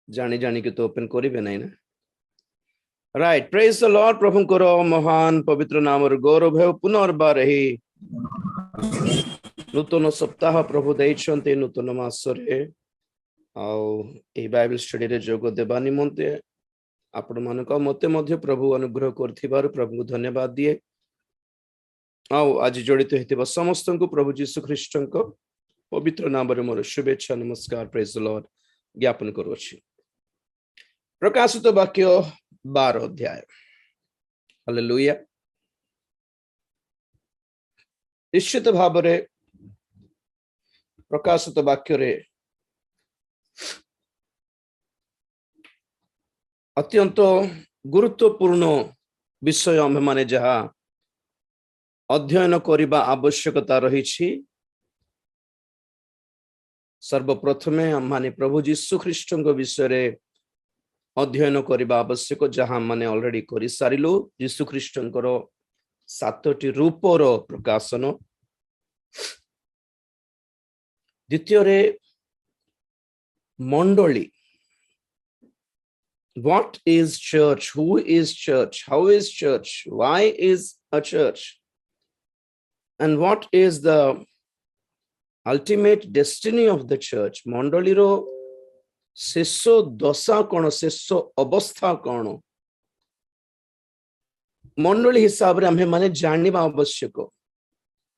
जानी जानी के तो ओपन करिवे नहीं ना राइट प्रेज द लॉर्ड प्रभु को महान पवित्र नाम गौरव है पुनर्बार ही नूतन सप्ताह प्रभु देइछन्ते नूतन मासरे आ बाइबल स्टडी रे जोग देबा निमंते आपण मानक मते मध्य प्रभु अनुग्रह करथिबार प्रभु को धन्यवाद दिए आज जड़ित होइतिबा समस्त को प्रभु यीशु ख्रीष्ट को पवित्र नाम रे मोर शुभेच्छा नमस्कार प्रेज द लॉर्ड ज्ञापन करूछि। प्रकाशित वाक्य 12 अध्याय हालेलुया। निश्चित भाव रे प्रकाशित वाक्य रे अत्यंत गुरुत्वपूर्ण विषय आम माने जहा अध्ययन करिबा आवश्यकता रही। सर्वप्रथमे हम माने प्रभु यीशु ख्रीष्ट विषय रे अध्ययन करिबा आवश्यक जहा माने ऑलरेडी करि सारिलु। यीशु ख्रीष्ट 7टी रूपर प्रकाशन। द्वितीय रे मंडली। What is church? Who is church? How is church? Why is a church? And what is the ultimate destiny of the church? मंडली रो शेषो दशा कौन, शेषो अवस्था कौन, मंडली हिसाब रे आमे माने जानवा आवश्यक।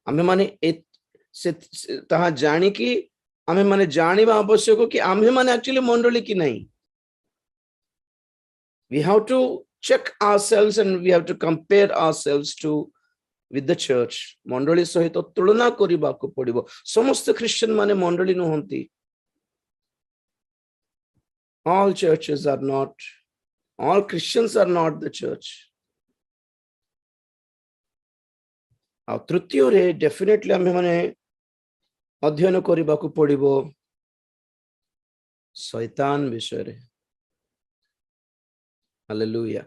आमे माने ताहा जानी कि आमे माने जानवा आवश्यक कि आमे माने एक्चुअली मंडली कि नहीं। We have to check ourselves and we have to compare ourselves to with the church. मंडली सहित तुलना करिबा को पड़िबो। समस्त क्रिश्चियन माने मंडली नहंती। All churches are not, all Christians are not the church. आ तृतीय रे डेफिनेटली आमे माने अध्ययन करिबा को पड़िबो शैतान विषय रे। हालेलुया।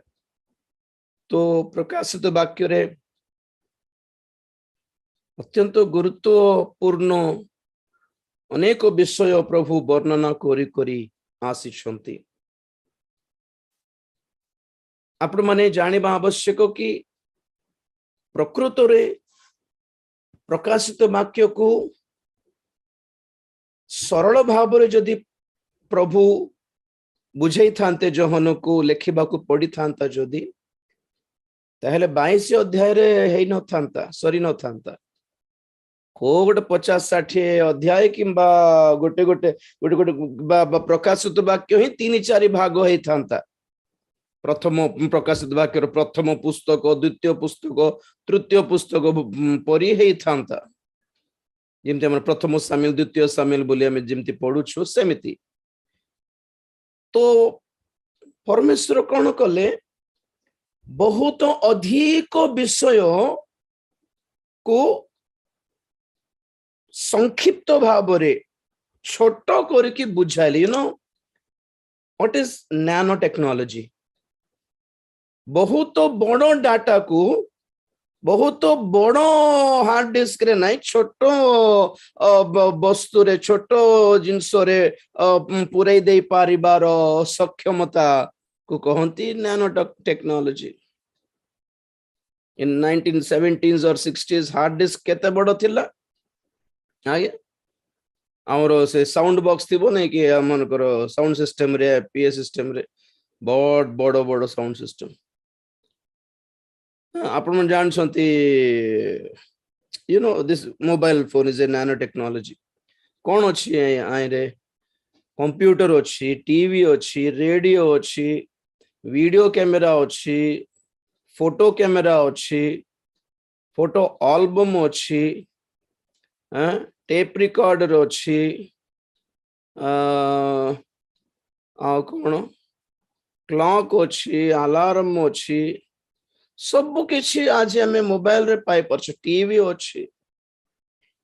तो प्रकाशित वाक्य रे अत्यंत गुरुत्वपूर्ण अनेक विषय प्रभु वर्णना करी करी आसीछंती। आपण माने जानिबा आवश्यक कि प्रकृत रे प्रकाशित वाक्य को सरल भाव रे जदि प्रभु बुझाई थांते जहन को लेखिबा को पड़ी थांता जदि ताहेले 22 अध्याय रे हेई न थांता, सरी न थांता। को गोटे 50-60 अध्याय किंबा गोटे गोटे गोटे गोटे प्रकाशित वाक्य ही 3-4 भाग हेई थांता। प्रथम प्रकाशित वाक्य प्रथम पुस्तक, द्वितीय पुस्तक, तृतीय पुस्तक परी हेई थांता। जेमति हमर प्रथम सामुएल, द्वितीय सामुएल बोली हम जेमति पढुछु सेमिति। तो परमेश्वर कौन कले बहुत अधिक विषय को संक्षिप्त भाव रे छोट करके बुझाइले। You know what is nano technology. बहुत बड़ डाटा को बहुत बड़ हार्ड डिस्क रे नहीं, छोट वस्तु रे छोट जिनस रे पुरई दे पारिबार सक्षमता को कहती नैनो टेक्नोलॉजी। इन 1970s और 60s हार्ड डिस्क केते बड़ थिला आगे हमरो से साउंड बॉक्स थिबो नै कि हमन करो साउंड सिस्टम रे पीए सिस्टम रे बहुत बड़ बड़ साउंड सिस्टम। आपण जान छंती you know this mobile phone is a nano technology. कौन अच्छी आए रे कंप्यूटर अच्छी, टीवी अच्छी, रेडियो अच्छी, वीडियो कैमेरा अच्छी, फोटो कैमेरा अच्छी, फोटो एल्बम अच्छी, टेप रिकॉर्डर अच्छी, कौन क्लॉक अच्छी, अलार्म अच्छी, सब किछि आज हमें मोबाइल रे पाई परछ। टीवी अच्छी,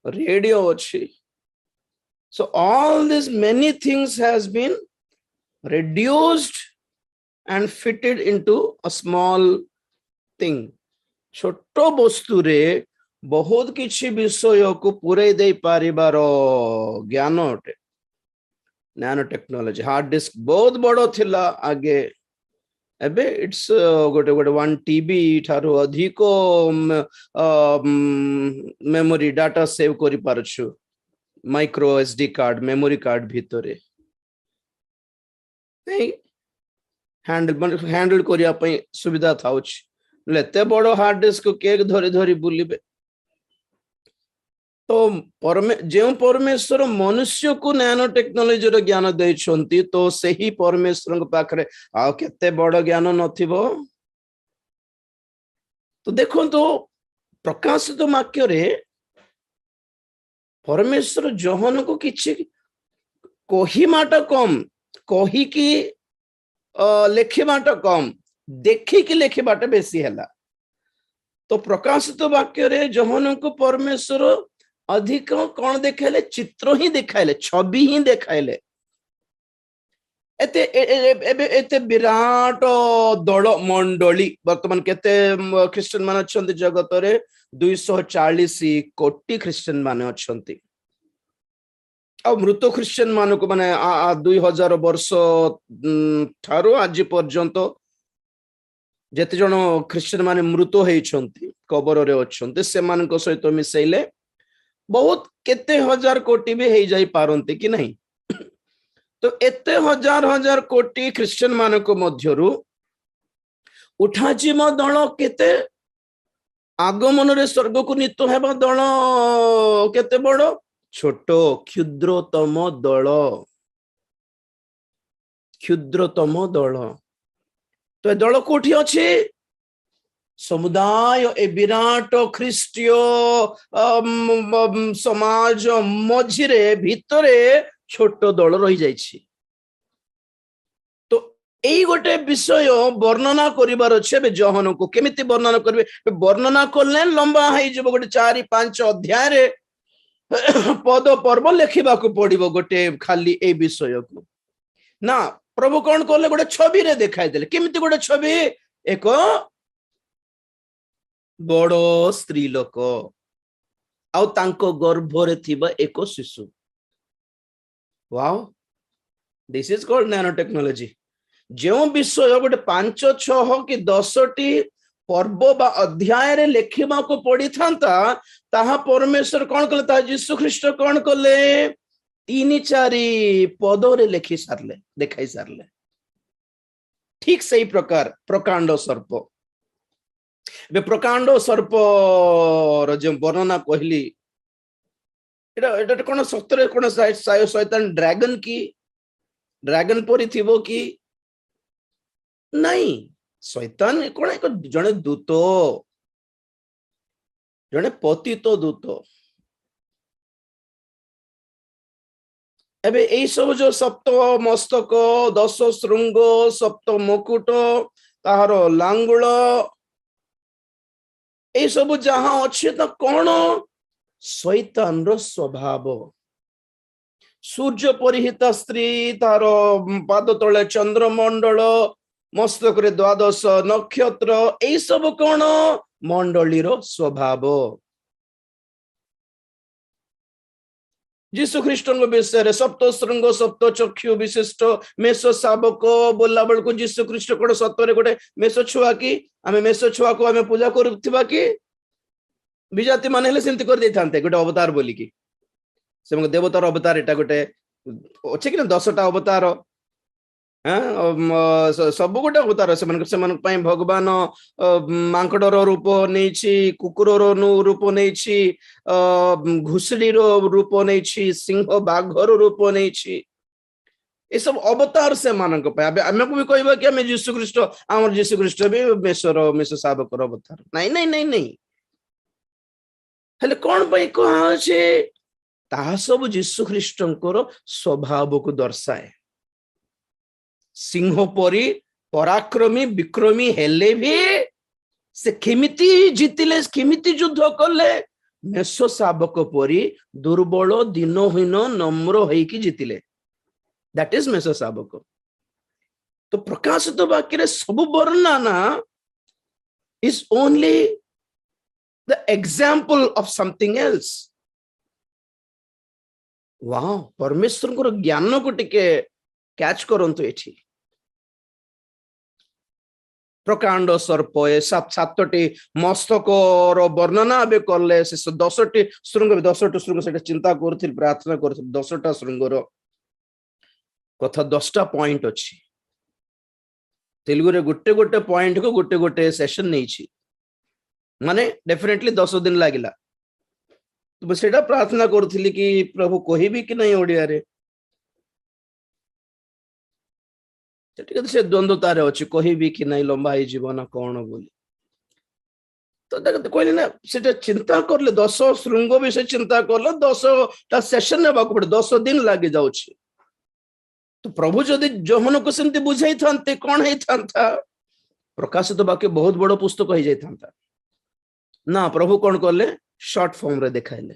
रेडियो अच्छी। So all this many things has been reduced and fitted into a small thing. छोटो वस्तु रे बहुत किछि विषय को पुरे दे पारिबार ज्ञान अटे। नैनो टेक्नोलॉजी हार्ड डिस्क बहुत बड़ थिला आगे एबे इट्स गोटे गोटे 1 टीबी ठारो अधिक मेमोरी डाटा सेव करि पारछु micro SD card memory card भितरे हैंडल करिया पई सुविधा थाउछ लेते बड़ हार्ड डिस्क केक धरी धरी बुलिबे तो जो परमेश्वर मनुष्य को नैनो टेक्नोलॉजी रो ज्ञान देइछंती तो सही परमेश्वर के पाखरे आ केते बड़ ज्ञान नथिबो तो देखो तो प्रकाशित वाक्य रे परमेश्वर जोहन को किछि कही माटा कम कही की लेखिबाटा कम देखी की लेखिबाटा बेसी हैला तो प्रकाशित वाक्य रे जोहन को परमेश्वर अधिक कौन देखाइले चित्र ही देखाइले छवि ही देखाइले एते विराट दल मंडली वर्तमान केते ख्रिस्टियन मान अछंती जगत रे 240 कोटी ख्रिस्टियन मान अछंती आ मृत ख्रिस्टियन मान को माने 2000 वर्ष ठारो आज पर्यंत जेते जण ख्रिस्टियन माने मृत हेइछंती कबर रे अछंती से मान को सहित मिसैले बहुत केते हजार कोटी भी हो जाई पारंती कि नहीं तो एते हजार हजार कोटी ख्रिस्टियन मान को मध्यरु उठाजिम दल केते आगमन रे स्वर्ग को नीत हेबा दल केते बड़ छोट क्षुद्रतम दल तो ए दल कोठी अछि समुदाय ए विराट ख्रिस्टीय समाज मझिरे भितरे छोट दल रही जाइछि तो एई गोटे विषय वर्णना करिवार अछि बे जोहन को केमिति वर्णना करबे वर्णना करले लंबा है जब गोटे 4-5 अध्याय रे पद पर्व लेखिबा को पड़िबो गोटे खाली ए विषय को ना प्रभु कोन करले गोटे छवि रे देखाइ देले केमिति गोटे छवि एक बड़ो स्त्री लोक आउ तांको गर्भरे थिबा एक शिशु wow this is called nano technology जो विषय गोटे 5-6 कि 10टी पर्व बा अध्याय रे लेखिबा को पड़ी थांता ताहा परमेश्वर कोन कले ता यीशु ख्रीष्ट कोन कले 3-4 पद रे लेखि सारले देखाई सारले ठीक सही प्रकार प्रकांड सर्प बे प्रकांड सर्प जो वर्णना कहली एटा कोन सत्तरे कोन शैतान ड्रैगन परी थिबो कि नहीं शैतान कोन एक जने दूत जने पतित दूत एबे एई सब जो सप्त मस्तक 10 श्रृंग सप्त मुकुट ताहार लांगुल ए सब जहां अच्छे तो कौन शैतान रो स्वभाव सूर्य परिहिता स्त्री तार पाद तले चंद्रमंडल मस्तक रे 12 नक्षत्र ए सब कौन मंडली रो स्वभाव यीशु ख्रीष्टन विषय सप्त श्रृंग सप्त चक्षु विशिष्ट मेष शावक बोला बेल को यीशु ख्रीष्ट कोन सत्तरे गोटे मेष छुआ कि आमे मेष छुआ को आमे पूजा करथिबा कि विजाति माने हेले सेंति कर देथांते गोटे अवतार बोली कि से देवतार अवतार एटा गोटे अछि कि 10टा अवतार सब गोटे अवतार से भगवान मांकड़र रूप नहीं कुकुर रूप नहीं घुसड़ी रूप नहीं सिंह बाघर रूप नहीं ये सब अवतार से मानक आम को भी कहबा कि आम यीशु ख्रीष्ट आम यीशु ख्रीष्ट भी मेष शावकर अवतार नहीं नहीं नहीं नहीं हेले कौन पे कहा ताहा सब यीशु ख्रीष्टंकर स्वभाव को दर्शाए सिंह परी पराक्रमी विक्रमी हेले भी से केमिति जीतिले केमिति युद्ध कले मेष शावक परी दुर्बल दिनहीन नम्र होइकी जीतिले दैट इज मेष शावक तो प्रकाशित वाक्य सब वर्णना is only the example of something else वाओ परमेश्वर को ज्ञान को टिके कैच करंतु एठी प्रकांड सर्प ए सातटी मस्तक वर्णना अबे करले से 10टी श्रृंग से चिंता करथिल प्रार्थना करथिल 10टा श्रृंगर कथा 10टा पॉइंट अछि तेलुगु रे गोटे गोटे पॉइंट को गोटे गोटे सेशन नहीं छी माने डेफिनेटली 10 दिन लागिला तो सेटा प्रार्थना करथिली कि प्रभु कहिबी कि नहीं ओडिया रे से द्वंद्वतार अच्छी कहिबी कि नहीं लंबा ही जीवन कौन बोली तो कहली ना से चिंता करले 10 श्रृंग विषय चिंता करले 10टा सेशन ने 10 दिन लगे जाऊँ तो प्रभु जदि जोहन को सेमती बुझाई था कौन होता प्रकाशित वाक्य बहुत बड़ पुस्तक हो जाता ना प्रभु कौन कले शॉर्ट फॉर्म रे देखाइले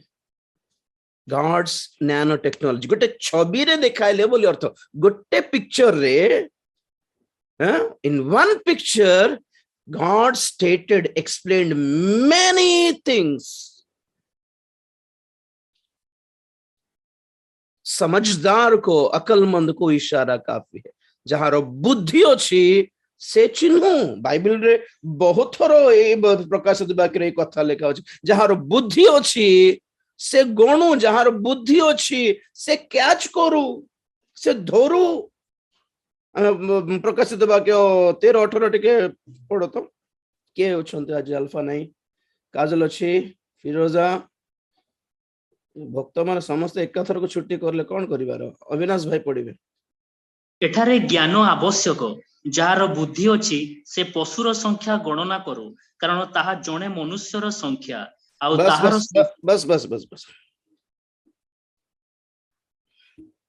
गॉड्स नैनो टेक्नोलॉजी गोटे छवि रे देखाइले बोली अर्थ गोटे पिक्चर रे in one picture God stated explained many things समझदार को अकलमंद को इशारा काफी है जहां रो बुद्धि अछि से चिन्हू बाइबल रे बहुत थरो ए प्रकाशित वाक्य रे कथा लिखा अछि जहां रो बुद्धि अछि से गणु जहां रो बुद्धि अछि से कैच करू से धरू प्रकाशित वाक्य 13-18 टिके पढ़ो तो के होछंते आज अल्फा नहीं काजल अछि फिरोजा भक्त मान समस्त एक थर को छुट्टी करले कौन करिवार अविनाश भाई पढ़िबे एठारे ज्ञान आवश्यक जार बुद्धि अछि से पशुर संख्या गणना करू कारण ताहा जणे मनुष्यर संख्या आ ताहार बस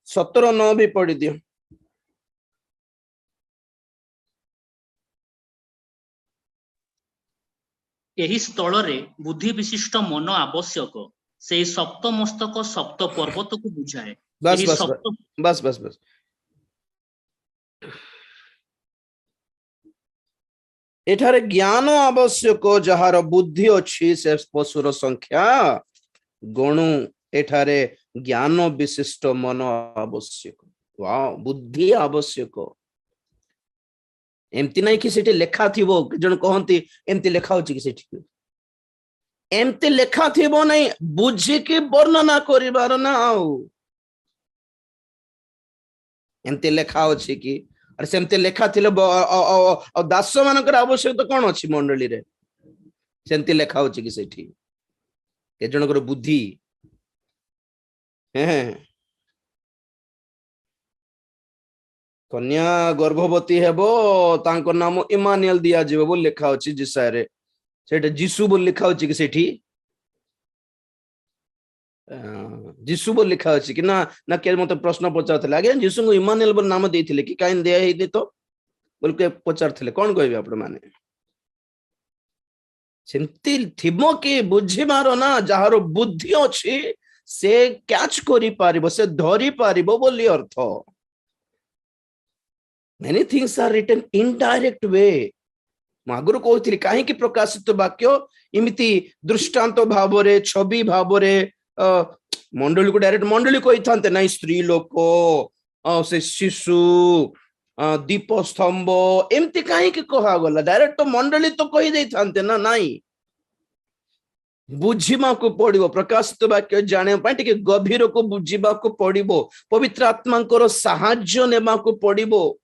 17-9 भी पढ़ी दियो एही स्थल रे बुद्धि विशिष्ट मन आवश्यक से सप्त मस्तक सप्त पर्वत को बुझाए बस एठारे ज्ञान आवश्यक जहार बुद्धि अछि से पशुर संख्या गणु एठारे ज्ञान विशिष्ट मन आवश्यक वाह बुद्धि आवश्यक एमती नहीं कि सेठी लेखा थिबो जन कहंती एमती लेखा होची कि सेठी एमती लेखा थिबो नहीं बुझी के वर्णना करिवार ना आउ एमती लेखा होची कि अरे सेमती लेखा थिले दास मानकर आवश्यकता कोन अछि मंडली रे सेमती लेखा होची कि सेठी के जनकर बुद्धि कन्या गर्भवती हेबो तांको नाम इमानुएल दिया जीव बोल लिखा अछि जिसारे सेटा जीसु बोल लिखा अछि कि सेठी जीसु बोल लिखा अछि कि ना के मते प्रश्न पचारथले आगे जीसु को इमानुएल बोल नाम देथिले कि काइन दिया हेदि तो बोल के पचारथले कोन कहबे आपण माने सेमती थिबो कि बुझी मारो ना जहारो बुद्धि अछि से कैच करि पारिबो से धरि पारिबो बोली अर्थ many things are written indirect way मागुरु कहथिली काहे कि प्रकाशित वाक्य इमिति दृष्टांत भाव रे छवि भाव रे मंडली को डायरेक्ट मंडली कोइ थांते नाही स्त्री लोक से शिशु दीप स्तंभ एमती काहे कि कहा गला डायरेक्ट तो मंडली तो कहि देई थांते ना नाही बुझिमा को पड़िबो प्रकाशित वाक्य जाने पय टिके गभीर को बुझिबा को पड़िबो पवित्र आत्मा को सहाय्य नेबा को पड़िबो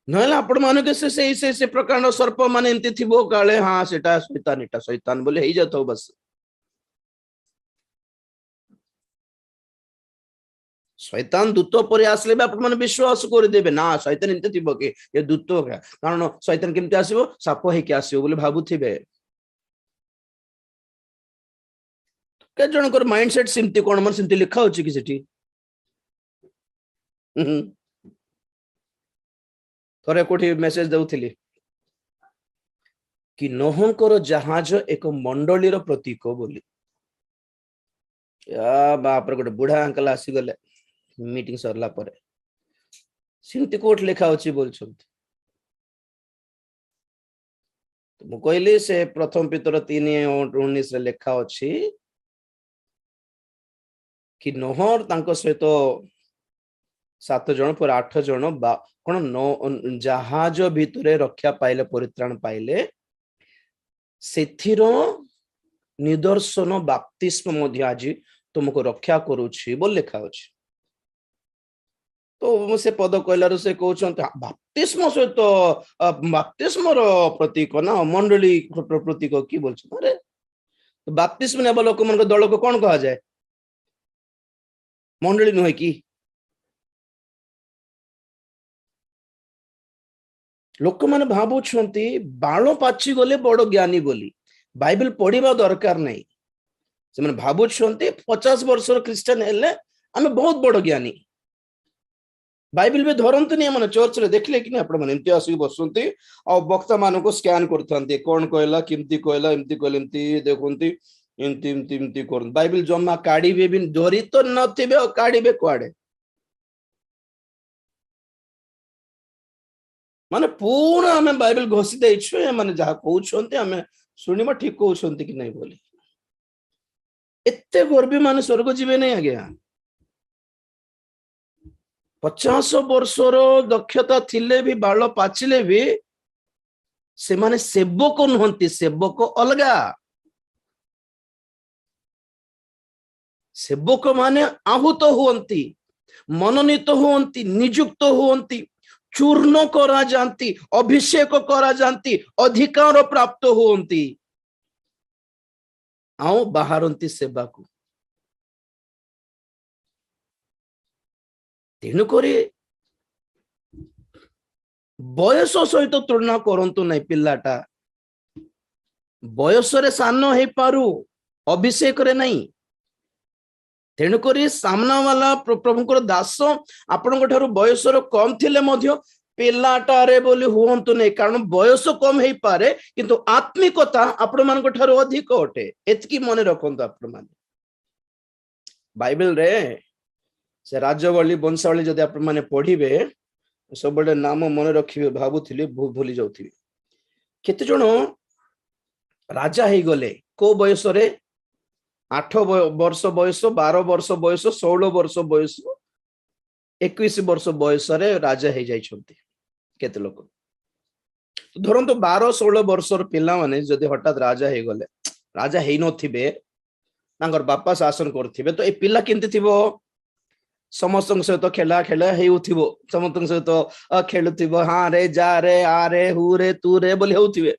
नहले आपण माने के से प्रकार सर्प माने एंती थिबो काले हां सेटा शैतान बोले ही जातो बस शैतान दूत पर आसले बे आपण माने विश्वास कर देबे ना शैतान एंती थिबो के ये दूत का कारण शैतान केमते आसीबो साप हे के आसीबो बोले भाबुथिबे के जनकर माइंडसेट सिमती कोन मन सिमती लिखा होची कि सेठी थरे कोठी मेसेज दउथिली कि नोहंकर जहाज एक मंडली रो प्रतीक बोली या बाप रे गोटे बुढ़ा अंकल आसी गले मीटिंग सरला परे सिमती कोट लिखा होची बोलछंती ମୁଁ କହିଲି ସେ ପ୍ରଥମ ପିତର 3:19 ରେ ଲେଖା ଅଛି कि नोहर तांको सहित 7 जन पर 8 जन कौन जहाज भितरे रक्षा पाइले परित्राण पाइले सेथिरो निदर्शन बाप्तिस्म मध्य आज तुमको रक्षा करूछि बोल लिखा अछि। तो से पद कहलार से कहते बाप्तिस्म सहित बाप्तिस्म प्रतीक ना मंडली प्रतीक कि बोल अरे बाप्तिस्म नेबा लोक मन दल को कौन कहा जाए मंडली नुहे कि लोक मैंने भावुंट बाण पाची गले बड़ ज्ञानी बोली बाइबल पढ़ा दरकार नहीं से मैंने भावुंट 50 वर्ष क्रिश्चियन हेले आमे बहुत बड़ ज्ञानी बाइबल भी धरती नहीं मैंने चर्च रे देखले कि नहीं आसिक बसुंती और वक्ता मान को स्कैन करते कौन कहला किमती कहला एमती कहला एमती देखुंती एमती एमती एमती कर बाइबल जमा काढ़ी भी धरी तो नथिबे और काढ़ीबे कुआडे माने पूर्ण आमे बाइबल घोषि देइछु माने जहा कहउछंती आमे सुनिबा ठीक कहउछंती कि नहीं बोली एते गर्वी माने स्वर्ग जीवे नहीं आज्ञा 50 वर्षर दक्षता थिले भी बाल पाचिले भी से माने सेवक नुहंती सेवक अलगा सेवक माने आहूत हुअंती मनोनीत हुअंती नियुक्त हुअंती चूर्ण करा जानती अभिषेक करा जानती अधिकार प्राप्त हुअंती आउ बाहरंती सेवा को तेणुक बयस सहित तुलना करंतु नहीं पिलाटा बयस रे सान हो पारू अभिषेक रे नहीं तेणुक सामना वाला प्रभुकर दास आपण बयस कम थिले मध्य पिलाटारे बोली हुअंतु नहीं कारण बयस कम हो पारे किंतु आत्मिकता आपण मान अधिक अटे एतकी मन रखंतु आपण माने बाइबल रे से राजवली वंशावली जदि आपण माने पढ़िबे सब नाम मन रखिबे भाबुथिले भूली जाउथिबे केते जण राजा हे गले को बयस रे 8 वर्ष बयस 12 वर्ष बयस 16 वर्ष बयस 21 वर्ष बयस रे राजा हे जाई छथि केते लोक धरंतु 12 16 वर्षर पिला माने जदि हठात राजा हे गले राजा हे नथिबे तांकर बापा शासन करथिबे तो ए पिला केनते थिबो समस्त सहित खेला खेला हेउथिबो समस्त सहित खेलुथिबो हाँ रे जा रे आ रे हु रे तू रे बोली हेउथिबे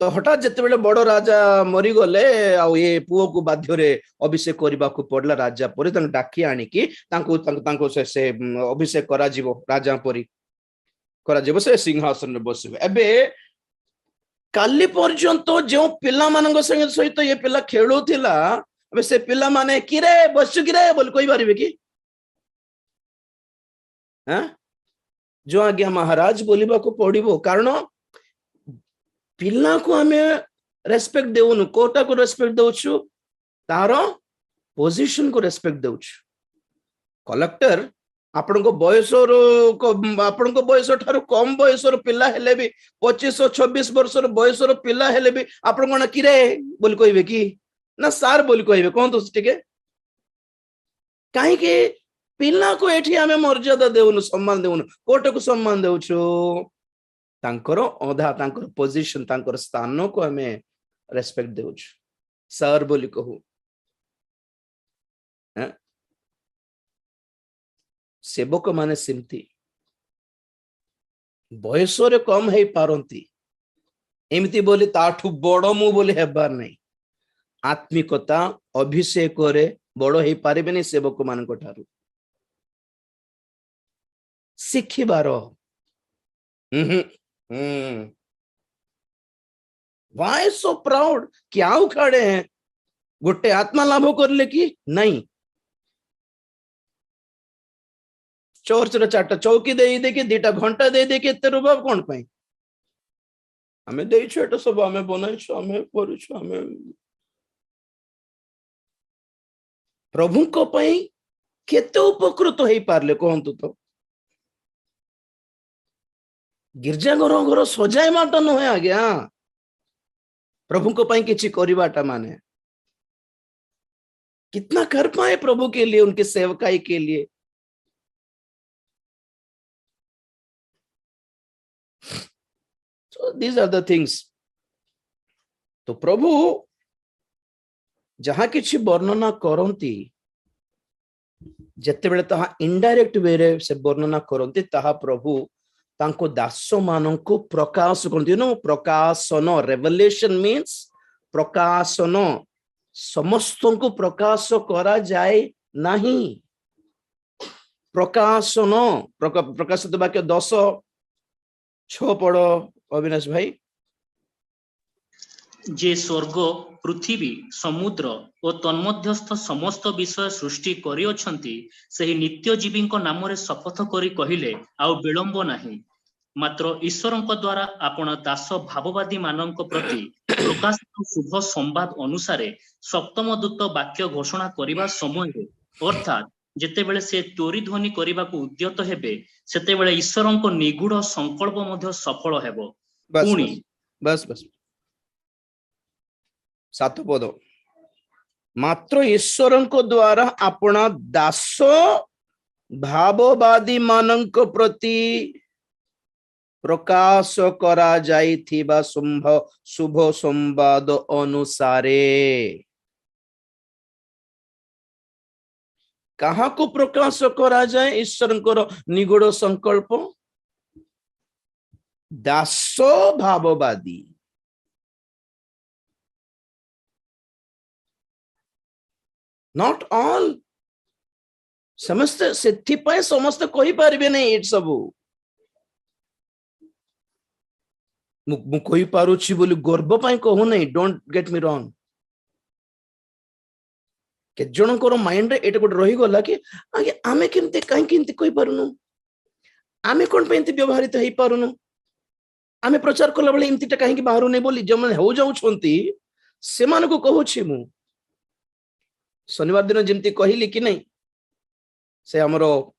तो हठात जिते बेले बड़ राजा मरी गले आउ ये पुओ को बाध्य रे अभिषेक करबा को पड़ला राजा परी तन डाकी आनिकी तांको से अभिषेक करा जीवो राजा परी करा जीवो से सिंहासन रे बसिबे एबे काली पर्यंत जो पिला मानक सहित ये पिला खेलुथिला अबे से पिला माने किरे बसु किरे बोल कोई बारिबे कि हां जो आज्ञा महाराज बोलिबा को पड़िबो कारण पिला को हमें रेस्पेक्ट देउनु कोटा को रेस्पेक्ट देउछु तारो पोजीशन को रेस्पेक्ट देउछु कलेक्टर आपण को बयस आपण को बयस ठारू कम बयस पिला हेले भी 25 26 वर्ष बयस पिला हेले भी आपण कोन किरे बोल कहबे कि ना सार बोल कहबे कोन तो ठीक है काहे कि पिला को एठी हमें मर्यादा देउनु सम्मान देउनु कोटा को सम्मान देउछु तांकर अधा तांकर पोजीशन तांकर स्थान को हमें रेस्पेक्ट देउछ सर बोली कहू सेवक माने सिमती बयस रे कम हे पारंती एमती बोली ताठू बड़ मु बोली हेबार नहीं आत्मिकता अभिषेक रे बड़ हे पारिबे नहीं सेवक मान को ठारू सिखिबार Why so proud? क्या उखाड़े हैं गोटे आत्मा लाभ कर ले कि नहीं चर्च रे 4टा चौकी दे कि 2टा घंटा दे कि एते रुबाब कोन पई हमें देइछु एटा सब हमें बनाइछु हमें करूछु हमें प्रभु को पई केते उपकृत होई पारले कहंतु तो गिर्जा घर सजाई माट नुहे आज्ञा प्रभु को पाई किछि करिवाटा माने कितना कर पाए प्रभु के लिए उनके सेवकाई के लिए। So these are the things। तो प्रभु जहाँ किछि वर्णना करंती जेते बेले ताहा इनडायरेक्ट वे रे से वर्णना करंती ताहा प्रभु तांको दास माननको प्रकाश करंती। नो प्रकाशन रेवलेशन मीन्स प्रकाशन समस्त को प्रकाश करा जाए नहीं। प्रकाशन प्रकाशित वाक्य 10:6 पढ़ो अविनाश भाई। जे स्वर्ग पृथ्वी समुद्र और तन्मध्यस्थ समस्त विषय सृष्टि करिअछंती सेही नित्य जीवींक नाम रे शपथ करी कहिले आउ विलंब नाही मात्र ईश्वरंक द्वारा आपण दास भाववादी मानक प्रति प्रकाशित शुभ संवाद अनुसारे सप्तम दूत वाक्य घोषणा करिबा समय अर्थात जेतेबेले से चोरी ध्वनि करिबाकू उद्यत हेबे सेतेबेले ईश्वरंक निगूढ़ संकल्प मध्य सफल हेबो। बस 7 पद मात्र ईश्वरंक द्वारा अपना दास भाववादी मानक प्रति प्रकाश करा जाइथिबा शुभ संवाद अनुसारे कहा को प्रकाश करा जाए ईश्वरंकर निगूढ़ संकल्प दास भाववादी नॉट ऑल समस्त से समस्त कही पारिबे नहीं एट सबू मु कही पारुछि बोली गर्व पाई कहू नहीं। डोंट गेट मी रॉन्ग के जनकर माइंड रे एटा गोटे रही गला कि आगे आमे केमते काहे केमते कही पारुनु आमे कोन पे एंती व्यवहारित हेई पारुनु आमे प्रचार कला बेले एंतीटा काहे कि बाहरु नै बोली जमन हो जाउ छंती से मान को कहूछि मु। शनिवार दिन जेमती कहली कि नहीं से हमरो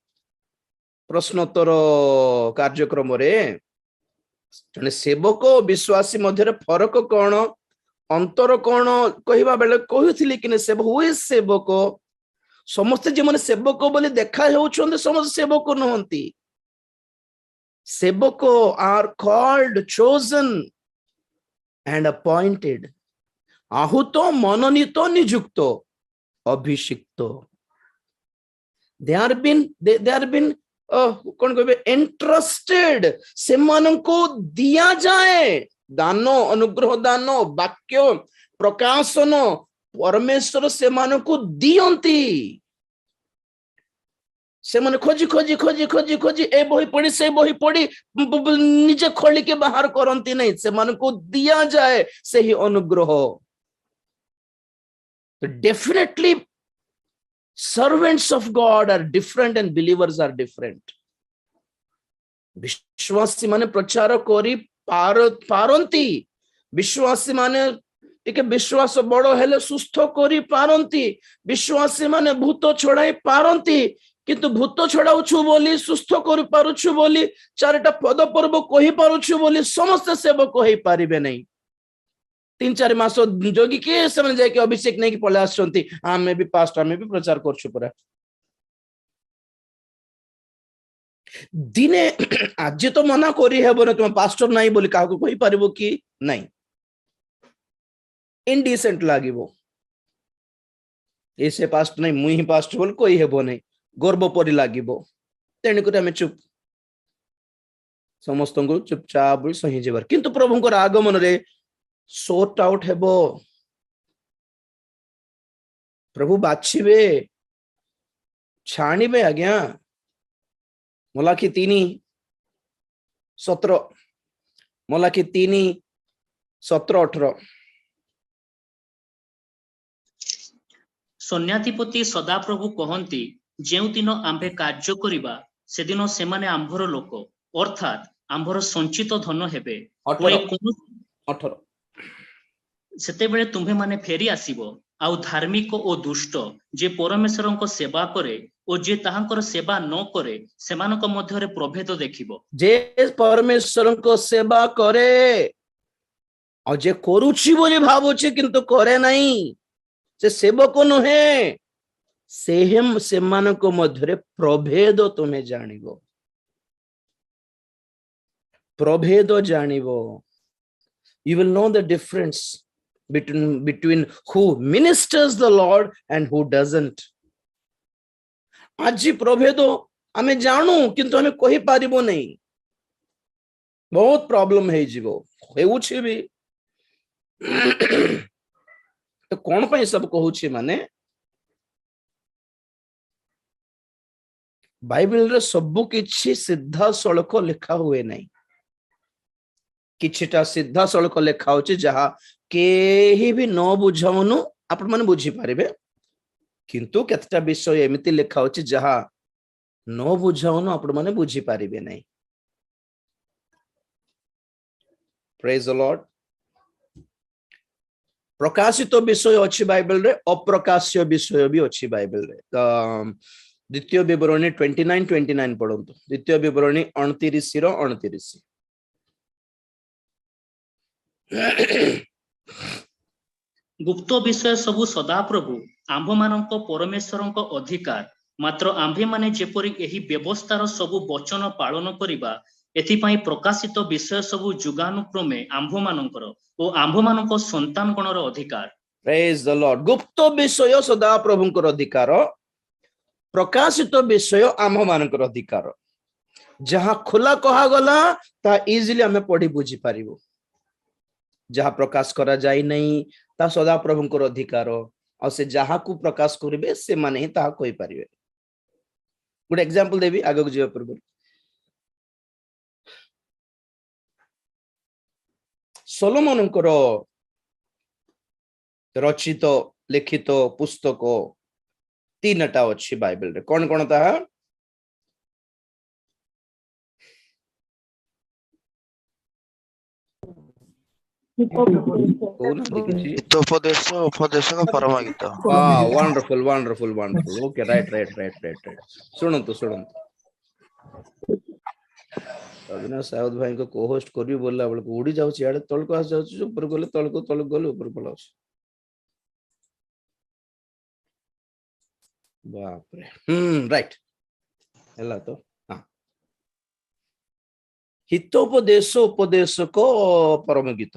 प्रश्नोत्तर कार्यक्रम रे जने सेवक विश्वासी मध्य फरक कौन अंतर कौन कहवा बेले कहूली कि सेवक समस्ते जो मैंने सेवक बोली देखा होउछन्ते समस्त सेवक नुहंती। सेवक are called chosen and appointed आहुत मनोनीत नियुक्त अभिषिक्त। they are been कौन कहबे इंटरेस्टेड से मान को दिया जाए दान अनुग्रह दान वाक्य प्रकाशन परमेश्वर से मान को दियंती से माने खोजी खोजी खोजी खोजी खोजी ए बही पढ़ी से बही पढ़ी निजे खोली के बाहर करंती नहीं से मान को दिया जाए से ही अनुग्रह। तो definitely servants of God are different and believers are different। विश्वासी माने प्रचार करी पारंती विश्वासी माने टिके विश्वास बड़ो हेले सुस्थ करी पारंती विश्वासी माने भूत छड़ाई पारंती किंतु भूत छड़ाउछु बोली सुस्थ करि पारुछु बोली चारटा पद पर्व कहि पारुछु बोली समस्त सेवक कहि पारिबे नहीं। 3-4 मास जोगी के समय जाके अभिषेक नहीं कि पले आछंती आमे भी पास्टर आमे भी प्रचार करछु पुरा दिने आज तो मना करी हेबो न तुम पास्टर नहीं बोली काहको कहि पारिबो कि नहीं इनडिसेंट लागिबो ऐसे पास्टर नहीं मुई ही पास्टर बोल कोई हेबो नहीं गर्व परि लागिबो तेणी को हमें चुप समस्त को चुपचाप सही जेबार किंतु प्रभुंकर आगमन रे सॉर्ट आउट हेबो प्रभु बाछिबे छाणिबे आज्ञा। मलाखी 3:17 मलाखी 3:17-18 सन्याधिपति सदाप्रभु कहंती जेउ दिन आंभे कार्य करिबा से दिन से माने आंभर लोक अर्थात आंभर संचित धन हेबे 18 सेते बेले तुम्हे माने फेरी आसीबो ଆଉ ଧାର୍ମିକ ଓ ଦୁଷ୍ଟ ଯେ ପରମେଶ୍ୱରଙ୍କ ସେବା କରେ ଓ ଯେ ତାହାଙ୍କର ସେବା ନ କରେ ସେମାନଙ୍କ ମଧ୍ୟରେ ପ୍ରଭେଦ ଦେଖିବ। जे परमेश्वर को सेवा करे और जे करुछि बोली भावुछि किंतु करे नहीं से सेवक नुहे सेम सेमानक मध्यरे प्रभेद तुम्हें जानिबो प्रभेद जानिबो you will know the difference between who ministers the Lord and who doesn't. आज प्रभेद आमे जानू किंतु आमे कहि पारिबो नहीं बहुत प्रॉब्लम है जीवो हेउछि भी तो कौन पे सब कहूछि माने बाइबल रे सब किछि सीधा सड़क लिखा हुए नहीं किछिटा सीधा सड़क लिखा होछि जहा केही भी न बुझाउनु आपण माने बुझी पारिबे किंतु केतटा विषय एमिति लिखा होछि जहा न बुझाउनु आपण माने बुझी पारिबे नहीं। Praise the Lord. प्रकाशित विषय अच्छी बाइबल रे अप्रकाश्य विषय भी अच्छी बाइबल रे द्वितीय विवरणी 29 पढ़ंतु द्वितीय विवरणी 29 रो 29 गुप्त विषय सबु सदा प्रभु आंभ मानक परमेश्वरक अधिकार मात्र आंभे माने जेपरि एही व्यवस्थार सबु वचन पालन करिबा एथिपाई प्रकाशित विषय सबु जुगानुक्रमे आंभ मानकर ओ आंभ मानक संतान गणर अधिकार। Praise the Lord. गुप्त विषय सदा प्रभुंकर अधिकार प्रकाशित विषय आंभ मानकर अधिकार जहां खुला कहा गला ता इजीली हमें पढ़ी बुझी पारिबो जहां प्रकाश करा जाय नहीं ता सदा प्रभुंकर अधिकार और से जहां को प्रकाश करिवे से माने ही ता कोई पारिबे। गुड एग्जांपल देबी आगे को जीवा पूर्व सोलोमनकर रचित लिखित पुस्तक 3टा अच्छी बाइबल रे कौन कौन ता उपदेश उपदेश का परम गीत। Wonderful wonderful wonderful okay right सुनंतु अविनाश साउथ भाई को को-होस्ट करी बोलला बेल को उड़ी जाउ छियाडे तळ को आस जाउ ऊपर गले तळ को गले ऊपर पलाउस बाप रे राइट हला तो हां हितोपदेश उपदेश को परम गीत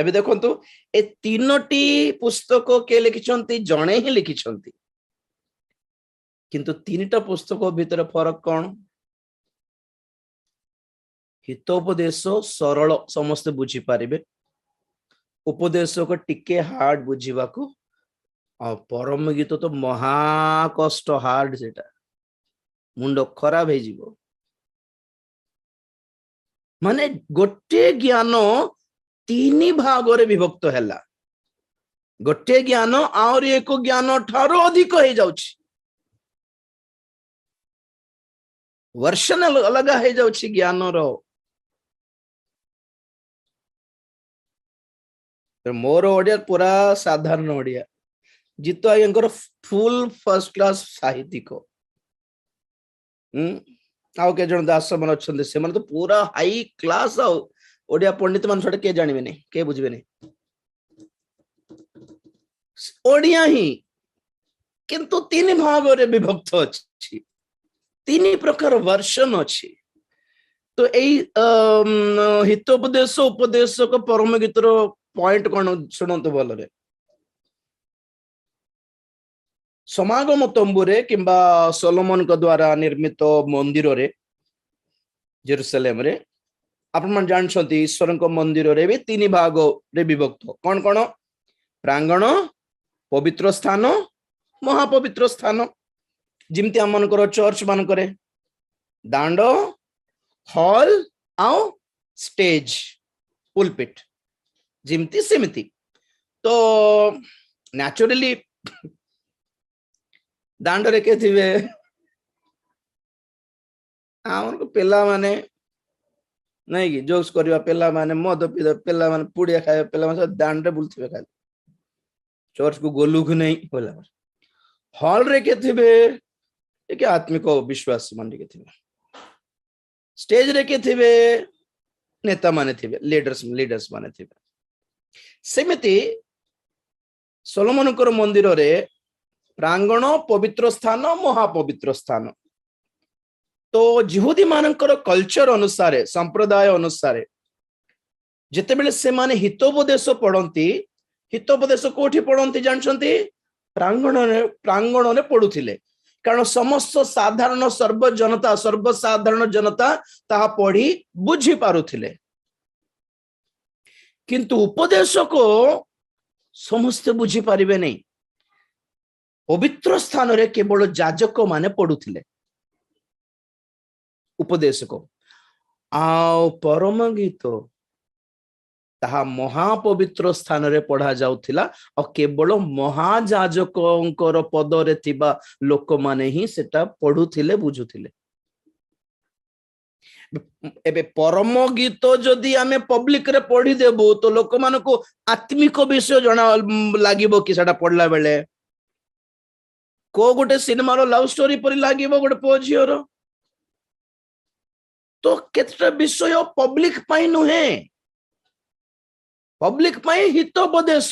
एबे देखंतु ए तीनोटी पुस्तक के लिखिछंती जणे ही लिखिछंती किंतु तीनटा पुस्तक भीतर फरक कोन हितोपदेश सरल समस्त बुझी पारिबे उपदेश को टिके हार्ड बुझीबा को और परम गीत तो महा कष्ट हार्ड सेटा मुंड खराब हे जीवो माने गोटे ज्ञान 3 भाग रे विभक्त हैला गोटे ज्ञान और एक ज्ञान ठारो अधिक हे जाउछि वर्षन अलग हे जाउछि ज्ञान रो मोर ओडिया पूरा साधारण ओडिया जितो आयंकर फुल फर्स्ट क्लास साहित्यिक आउ के जन दास मन अछंदे से मन तो पूरा हाई क्लास आ ओडिया पंडित मन छडे के जानिबे नै के बुझबे नै ओडिया ही किंतु 3 भाग रे विभक्त अछि 3 प्रकार वर्षन अछि तो एई हितोपदेश उपदेश को परम गीतर पॉइंट कोन सुनंतु बोल रे समागम तंबुरे किंबा सोलोमन को द्वारा निर्मित मंदिर रे जेरूसलेम रे आपण मन जानछंती ईश्वर को मंदिर रे भी 3 भाग रे विभक्त कोन कोन प्रांगण पवित्र स्थान महापवित्र स्थान जिमती हम मन चर्च मान करे दांड हॉल आउ स्टेज पुलपिट जिमती सेमिति तो नेचुरली दांड रे के थिबे हमन को पेला माने नहीं कि जोक्स करबा पेला माने मद पीदा पेला माने पुड़िया खाए पेला माने दांड रे बुलथिबे खाली चर्च को गोलू को नहीं बोला हॉल रे के थिबे एक आत्मिक विश्वास मान के थिबे स्टेज रे के थिबे नेता माने थिबे लीडर्स माने थिबे सेमिति सोलोमन कर मंदिर रे प्रांगण पवित्र स्थान महापवित्र स्थान तो जिहुदी मानकर कल्चर अनुसार संप्रदाय अनुसार जितेबेले से माने हितोपदेश पढ़ती हितोपदेश कोठी पढ़ती जानछंती प्रांगण ने पढ़ुथिले कारण समस्त साधारण सर्वसाधारण जनता ताहा पढ़ी बुझी पारुथिले किंतु उपदेश को समस्त बुझी पारिबे नहीं पवित्र स्थान रे केवल जाजक माने पढ़ुथिले उपदेश को आओ परम गीत ताहा महापवित्र स्थान रे पढ़ा जाउथिला और केवल महाजाजकंकर पद रे थिबा लोक माने ही सेटा पढ़ुथिले बुझुथिले एबे परम गीत जदि आमे पब्लिक रे पढ़ी देबो तो लोक मान को आत्मिक विषय जणा लागिबो कि सेटा पढ़ला बेले को गोटे सिनेमा रो लव स्टोरी परि लागिबो गोटे पोझियोर तो केतटा विषय पब्लिक पाई नुहे पब्लिक पाई हितोपदेश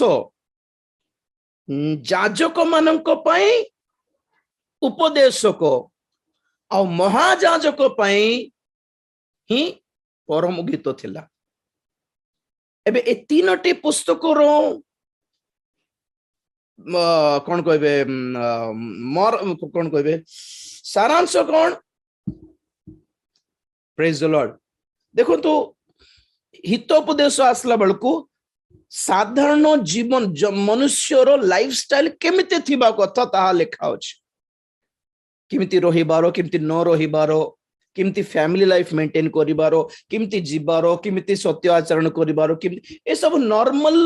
जाजक मानक पाई उपदेशक आ महाजाजक पाई ही परम गीत थिला एबे ए तीनटी पुस्तक रो कौन कहबे मोर कौन कहबे सारांश कौन प्रेज द लॉर्ड देखो तो हितोपदेश आसला बेलकू साधारण जीवन मनुष्यर लाइफस्टाइल केमिति थिबा कथा ताहा लेखा अछि केमिति रहिबारो केमिति न रहिबारो केमिति फैमिली लाइफ मेंटेन करिबारो केमिति जीवारो केमिति सत्य आचरण करिबारो केमिति ए सब नॉर्मल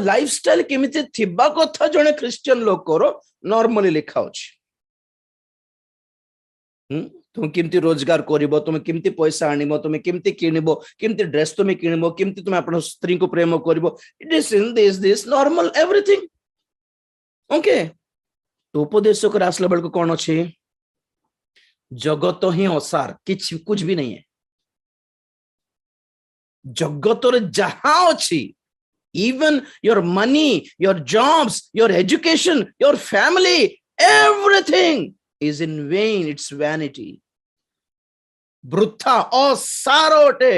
लाइफस्टाइल केमिति थिबा कथा जने क्रिश्चियन लोकर नॉर्मली लेखा अछि तुम केमती रोजगार करिवो तुम केमती पैसा आनिबो तुम केमती किनिबो केमती ड्रेस तुम किनिबो केमती तुम अपन स्त्री को प्रेम करिवो it is in this normal everything okay तो उपदेश कर आसला बेल को कोन अछि जगत ही असार कुछ भी नहीं है जगत रे जहां अछि even your money your jobs your education your family everything is in vain, it's vanity. वृथा असारोटे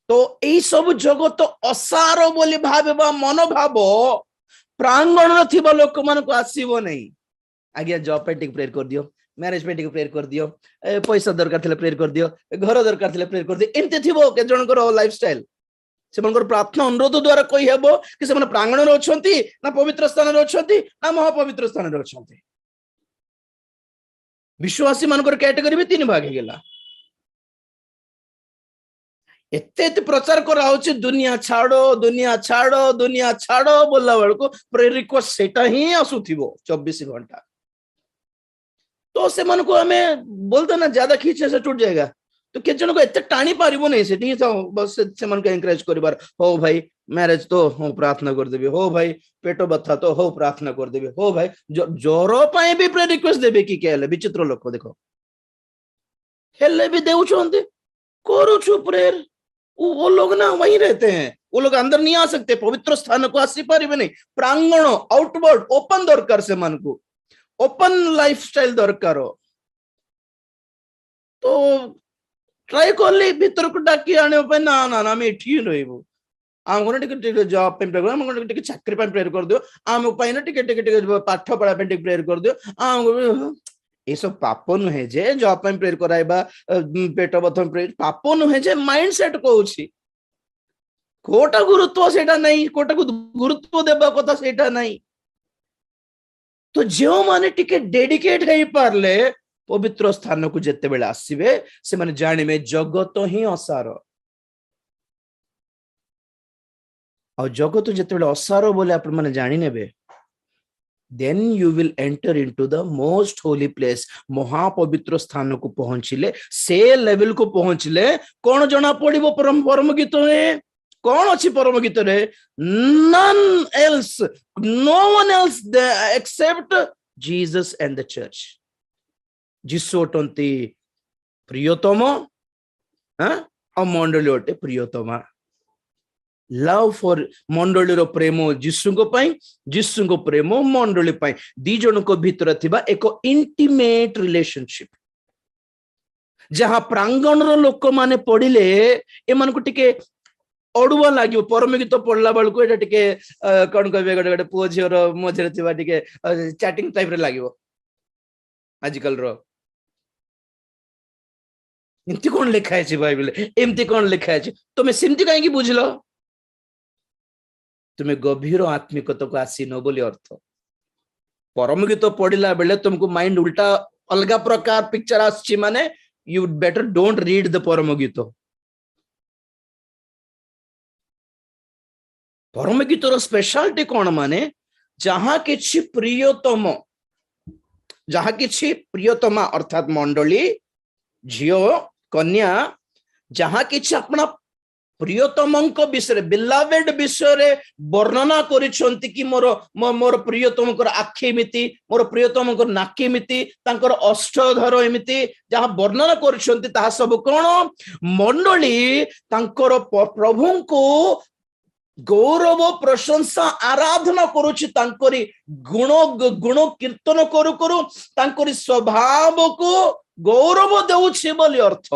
तो एई सब जगत असार बोली भाबा मनोभाव प्रांगण थिबा लोक मान को आसीबो नहीं आज्ञा जॉब पे टिक प्रेयर कर दियो मैरिज पे टिक प्रेयर कर दियो पैसा दरकार थिले प्रेयर कर दियो घर दरकार थिले प्रेयर कर दियो एमते थिबो के जनकर लाइफस्टाइल से मनकर प्रार्थना अनुरोध द्वारा कहि हेबो कि से मन प्रांगण रे अछंती ना पवित्र स्थान रे अछंती ना महापवित्र स्थान रे अछंती विश्वासी मनकर कैटेगरी भी तीन भाग गेला एते प्रचार करा होची दुनिया छाड़ो बोलला बेल को प्रेयर रिक्वेस्ट सेटा ही आसुथिबो 24 घंटा तो से मन को हमें बोलते ना ज्यादा खींचे से टूट जाएगा तो के जन को एते टाणी पारिबो नहीं सेठी तो बस से मन को एनकरेज करिबार हो भाई मैरिज तो हो प्रार्थना कर देबे हो भाई पेटो बथा तो हो प्रार्थना कर देबे हो भाई जोरो पाए भी प्रेयर रिक्वेस्ट देबे कि केले विचित्र लोक देखो हेले भी देउ छंते करू छु प्रेयर वो लोग ना वहीं रहते हैं वो लोग अंदर नहीं आ सकते पवित्र स्थान को आसी पारिबे नहीं प्रांगण आउटवर्ड ओपन दरकार से मन को ओपन लाइफस्टाइल दरकार तो ट्राई करले भीतर को डाकी आने पे ना ना ना मैं ठीक रहइबो आम कोन टिके जॉब पे प्रेयर आम कोन टिके चाकरी पे प्रेयर कर दियो आम पाई ना टिके पाठ पढ़ा पे टिके प्रेयर कर दियो आम ए सब पाप नुहे जे जॉब पे प्रेयर कराइबा पेट बथम प्रेयर पाप नुहे जे माइंडसेट कहउछि कोटा गुरुत्व सेटा नहीं कोटा को गुरुत्व देबा कथा सेटा नहीं तो जो माने टिके डेडिकेट हेई पारले पवित्र स्थान को जेते बेले आसीबे से माने जानिबे जगत ही असार और जगत जेते बेले असार बोले आपण माने जानि नेबे then you will enter into the most holy place महापवित्र स्थान को पहुंचले से लेवल को पहुंचले कौन जना पड़िबो परम गीत में कौन अच्छी परम गीत रे none else no one else except Jesus and the church जिसु अटंती प्रियतम और मंडली अटे प्रियतमा लव फॉर मंडली रो प्रेम जिसु को पाई जिसु को प्रेम मंडली पाई दी जन को भीतर थिबा एक इंटीमेट रिलेशनशिप जहां प्रांगण रो लोक माने पढ़िले एमान को टिके अड़ुआ लगे परम गीत पढ़ला बेलू एटा टिके कौन कहे गोटे गोटे पुओ झीर मझे टिके चैटिंग टाइप रे लगे आजकल रो एमती कौन लिखा है बाइबल एमती कौन लिखा है तुम्हें सेमती कहीं बुझल तुम्हें गभीर आत्मिकता को आसीन बोली अर्थ परम गीत पढ़ला बेले तुमको माइंड उल्टा अलग प्रकार पिक्चर आछि माने you better don't read the परम गीत परम गीतर स्पेशलिटी कौन माने जहां किछि प्रियतमा अर्थात मंडली झियो कन्या जहां किछि अपना प्रियतम विषय बिलावेड विषय वर्णना करिसंती कि मोर मोर प्रियतम को आखि एमिति मोर प्रियतम को नाकी एमिति तांकर अष्टधर एमिति जहां वर्णना करिसंती ताहा सब कोन मंडली तांकर प्रभु को गौरव प्रशंसा आराधना करुछि तांकरी गुण गुण कीर्तन करू करू तांकरी स्वभाव को गौरव देउछि बोली अर्थ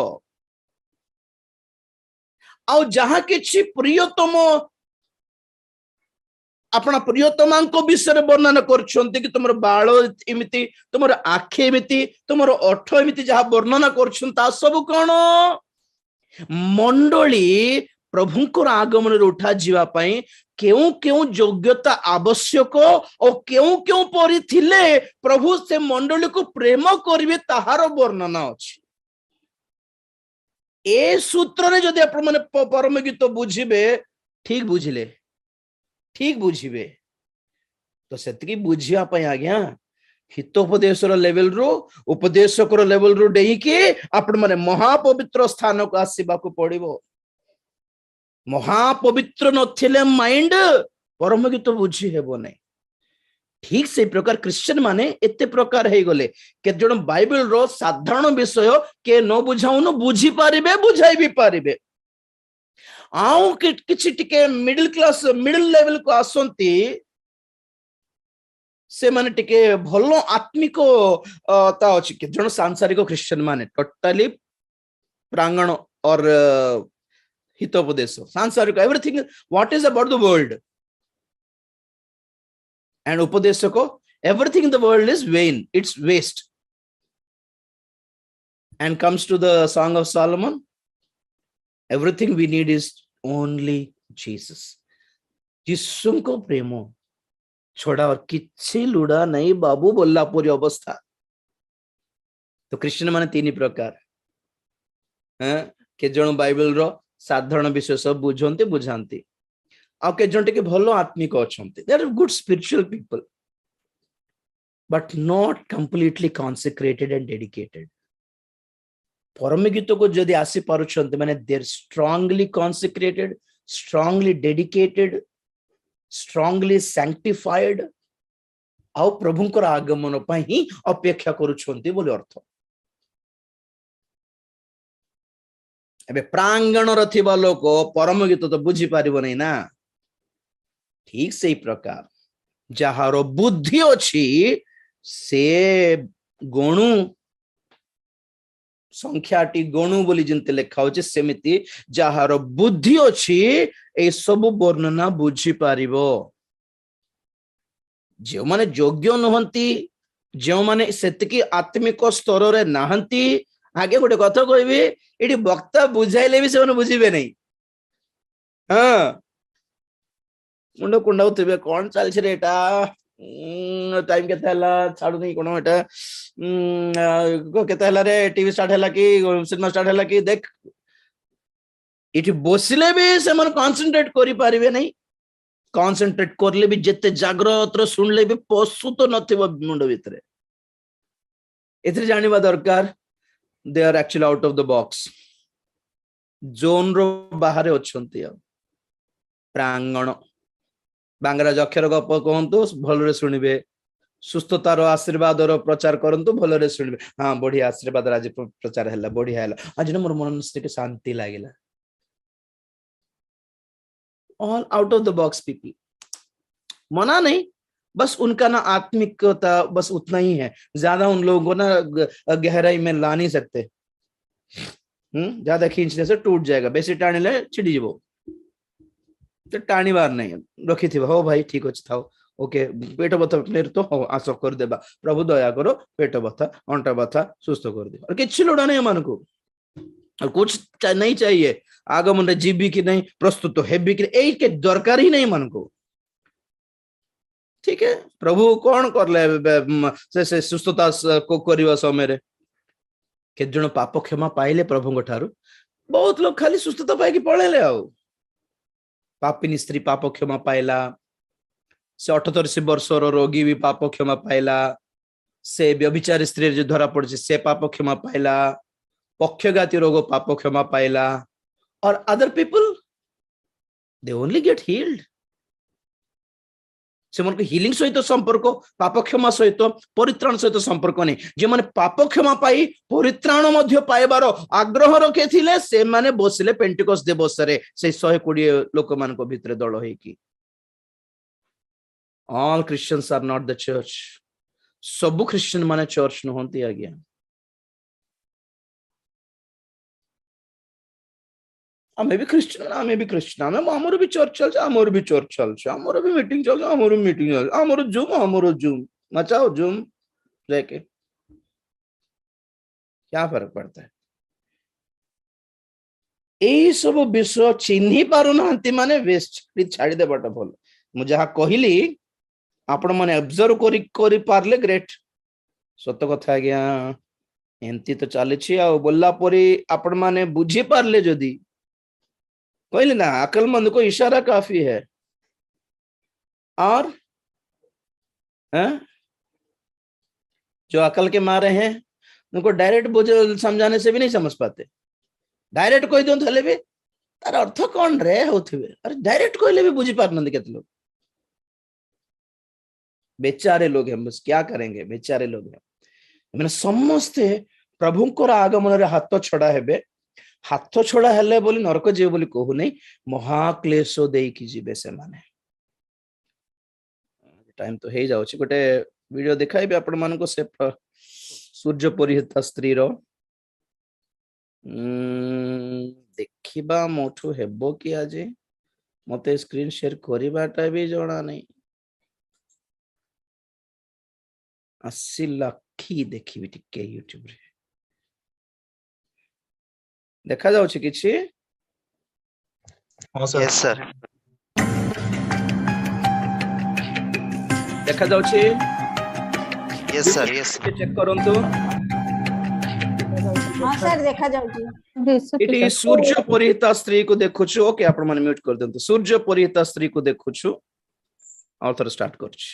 आ जहां किछि प्रियतम अपना प्रियतमा विषय वर्णना करछंती कि तुमर बाल एमिति तुमर आखि एमिति तुमर ओठ एमिति जहां वर्णना करछन ता सब कोन मंडली प्रभुंकर आगमन उठा जीवा पाई क्यों क्यों योग्यता आवश्यक और क्यों क्यों परि थिले प्रभु से मंडली को प्रेम करिवे ताहार वर्णना अछि ए सूत्र रे जदि आपण माने परम गीत बुझिबे ठीक बुझिबे तो सेतकी बुझिया पाई आज्ञा हितोपदेशर लेवल रो उपदेशकर लेवल रो डेही के आपण माने महापवित्र स्थान को आसीबा को पड़िबो महापवित्र नथिले माइंड परम गीत बुझी हेबो नै ठीक से प्रकार क्रिश्चियन माने एते प्रकार हे गले के जण बाइबल रो साधारण विषय के न बुझाउनो बुझी पारिबे बुझाई भी पारिबे आउ किछि टिके मिडिल क्लास मिडिल लेवल को आसंती से माने टिके भलो आत्मिक ता अछि के जण सांसारिक क्रिश्चियन माने टोटली प्रांगण और हितोपदेश सांसारिक everything what is about the world and upadeshako everything in the world is vain, it's waste. And comes to the Song of Solomon, everything we need is only Jesus. जिसुको प्रेमो छोड़ा और किछि लुड़ा नहीं बाबू बोलला पूरी अवस्था तो क्रिश्चियन माने तीन प्रकार के जण बाइबल रो साधारण विषय सब बुझंती बुझांती के जन टिके भलो आत्मिक अछंती they are good spiritual people but not completely consecrated and dedicated परम गीत को जदि आसी पारुछंती माने they are strongly consecrated strongly dedicated strongly sanctified आ प्रभुंकर आगमन पई ही अपेक्षा करूछंती बोली अर्थ एबे प्रांगण रथिबा लोक परम गीत तो बुझी पारिबो नै ना ठीक से ही प्रकार जहार बुद्धि अछि से गणु संख्याटी गणु बोली जिनते लेखा होचे सेमिति जहार बुद्धि अछि ए सब वर्णना बुझी पारिबो जे माने योग्य नहंती जे माने सेतकी आत्मिक स्तर रे नाहंती आगे गोटे कथा कहबी एटी वक्ता बुझाइले भी से बुझीबे नहीं हाँ मुंड कुंडाउथिबे कोन चलछि रे एटा टाइम केते हला छाडू नहीं कोन एटा केते हला रे टीवी स्टार्ट हला कि सिनेमा स्टार्ट हला कि देख एटी बसिले भी से मन कंसंट्रेट करि पारिबे नहीं कंसंट्रेट करले भी जते जागृत रो सुनले भी पशु तो नथिबो मुंड भितरे एथरे जानिबा दरकार they are actually out of the box zone ro bahare ochonti प्रांगण बांग्राज अक्षर गप कहतु भल शुणे सुस्थतार आशीर्वाद प्रचार करंतु भल शुणे हाँ बढ़िया आशीर्वाद आज प्रचार है बढ़िया है आज मोर मन से शांति लगे all out of the box people मना नहीं बस उनका ना आत्मिकता बस उतना ही है ज्यादा उन लोगों को ना गहराई में ला नहीं सकते ज्यादा खींचने से टूट जाएगा बेसी टाणी ले छिड़ी जीवो तो टाणी बार नहीं रखी थी हो भाई ठीक अच्छे था ओके पेट बथा तो हो आस कर देबा प्रभु दया करो पेट बथा अंटा बथा सुस्थ कर दे और किसी लोड़ा नहीं मन को और कुछ नहीं चाहिए आगमन रे जीवी की नहीं प्रस्तुत हेबी की एक के दरकार ही नहीं मन को ठीक है प्रभु कौन कर ले से सुस्थता को करवा समय के जन पाप क्षमा पाइले प्रभु ठारू बहुत लोग खाली सुस्थता पाई पळेले आ पापिनी स्त्री पाप क्षमा पाइला से 78 वर्षर रोगी भी पाप क्षमा पाइला से व्यभिचारी स्त्री जो धरा पड़े से पाप क्षमा पाइला पक्षघाती रोग पाप क्षमा पाइला और other people they only get heeled से मन को हीलिंग सहित संपर्क पाप क्षमा सहित परित्राण सहित संपर्क नहीं जे माने पाप क्षमा पाई परित्राण मध्य पाइबार आग्रह रखे थिले से माने बसिले पेंटिकॉस्ट दिवस रे से 120 लोक मान को भितरे दल होई all Christians are not the church सब क्रिश्चियन माने चर्च नहंती आज्ञा आमे भी क्रिश्चियन आमे हमर भी चर्च चल हमर भी चर्च चल हमर भी मीटिंग चल हमर मीटिंग चल हमर जूम मचाओ जूम जाके क्या फर्क पड़ता है ए सब विषय चिन्ही पारु नांती माने वेस्ट छाड़ी दे बटा भल मु जहा कहिली आपण माने ऑब्जर्व करी पारले ग्रेट सत कथा गया एंती तो चली आ बोलला परी आपण माने बुझी पारले जदी कहले ना अकलमंद को इशारा काफी है और जो अकल के मारे हैं उनको डायरेक्ट समझाने से भी नहीं समझ पाते डायरेक्ट कोई दो थले भी तार अर्थ कौन रे होथे अरे डायरेक्ट कहले भी बुझी पार नंद केते लोग बेचारे लोग हैं बस क्या करेंगे बेचारे लोग हैं मैंने समस्ते प्रभुंकर आगमन रे हाथ छड़ा हेबे हाथ छड़ा हेले बोली नरक जीव बोली कहू नहीं महाक्लेश देकी जीवे से माने टाइम तो हे जाउछि गोटे वीडियो देखाइबे आपण मान को से सूर्य परिहिता स्त्री रो देखिबा मोठू हेबो कि आज मते स्क्रीन शेयर करिबाटा भी जणा नहीं 80 लाख देखिबी टिके यूट्यूब रे देखा जाउछि किछि हां सर यस सर देखा जाउछि यस सर यस चेक करंतु हां सर देखा जाउछि इटी सूर्य परिहिता स्त्री को देखुछु ओके आपण माने म्यूट कर देंतु सूर्य परिहिता स्त्री को देखुछु और थोड़ा स्टार्ट करछि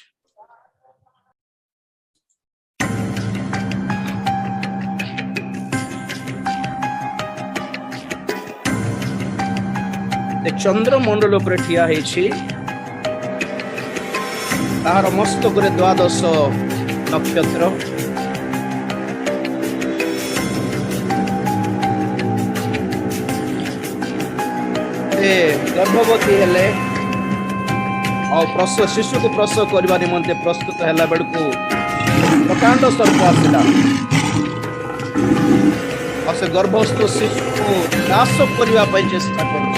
चंद्र मंडल पर ठिया है तार मस्तक रे 12 नक्षत्र गर्भवती हेले और प्रसव शिशु को प्रसव करने निमंते प्रस्तुत है बेलू प्रकांड सर्प आसला और से गर्भस्थ शिशु को नाश करने चेष्टा कर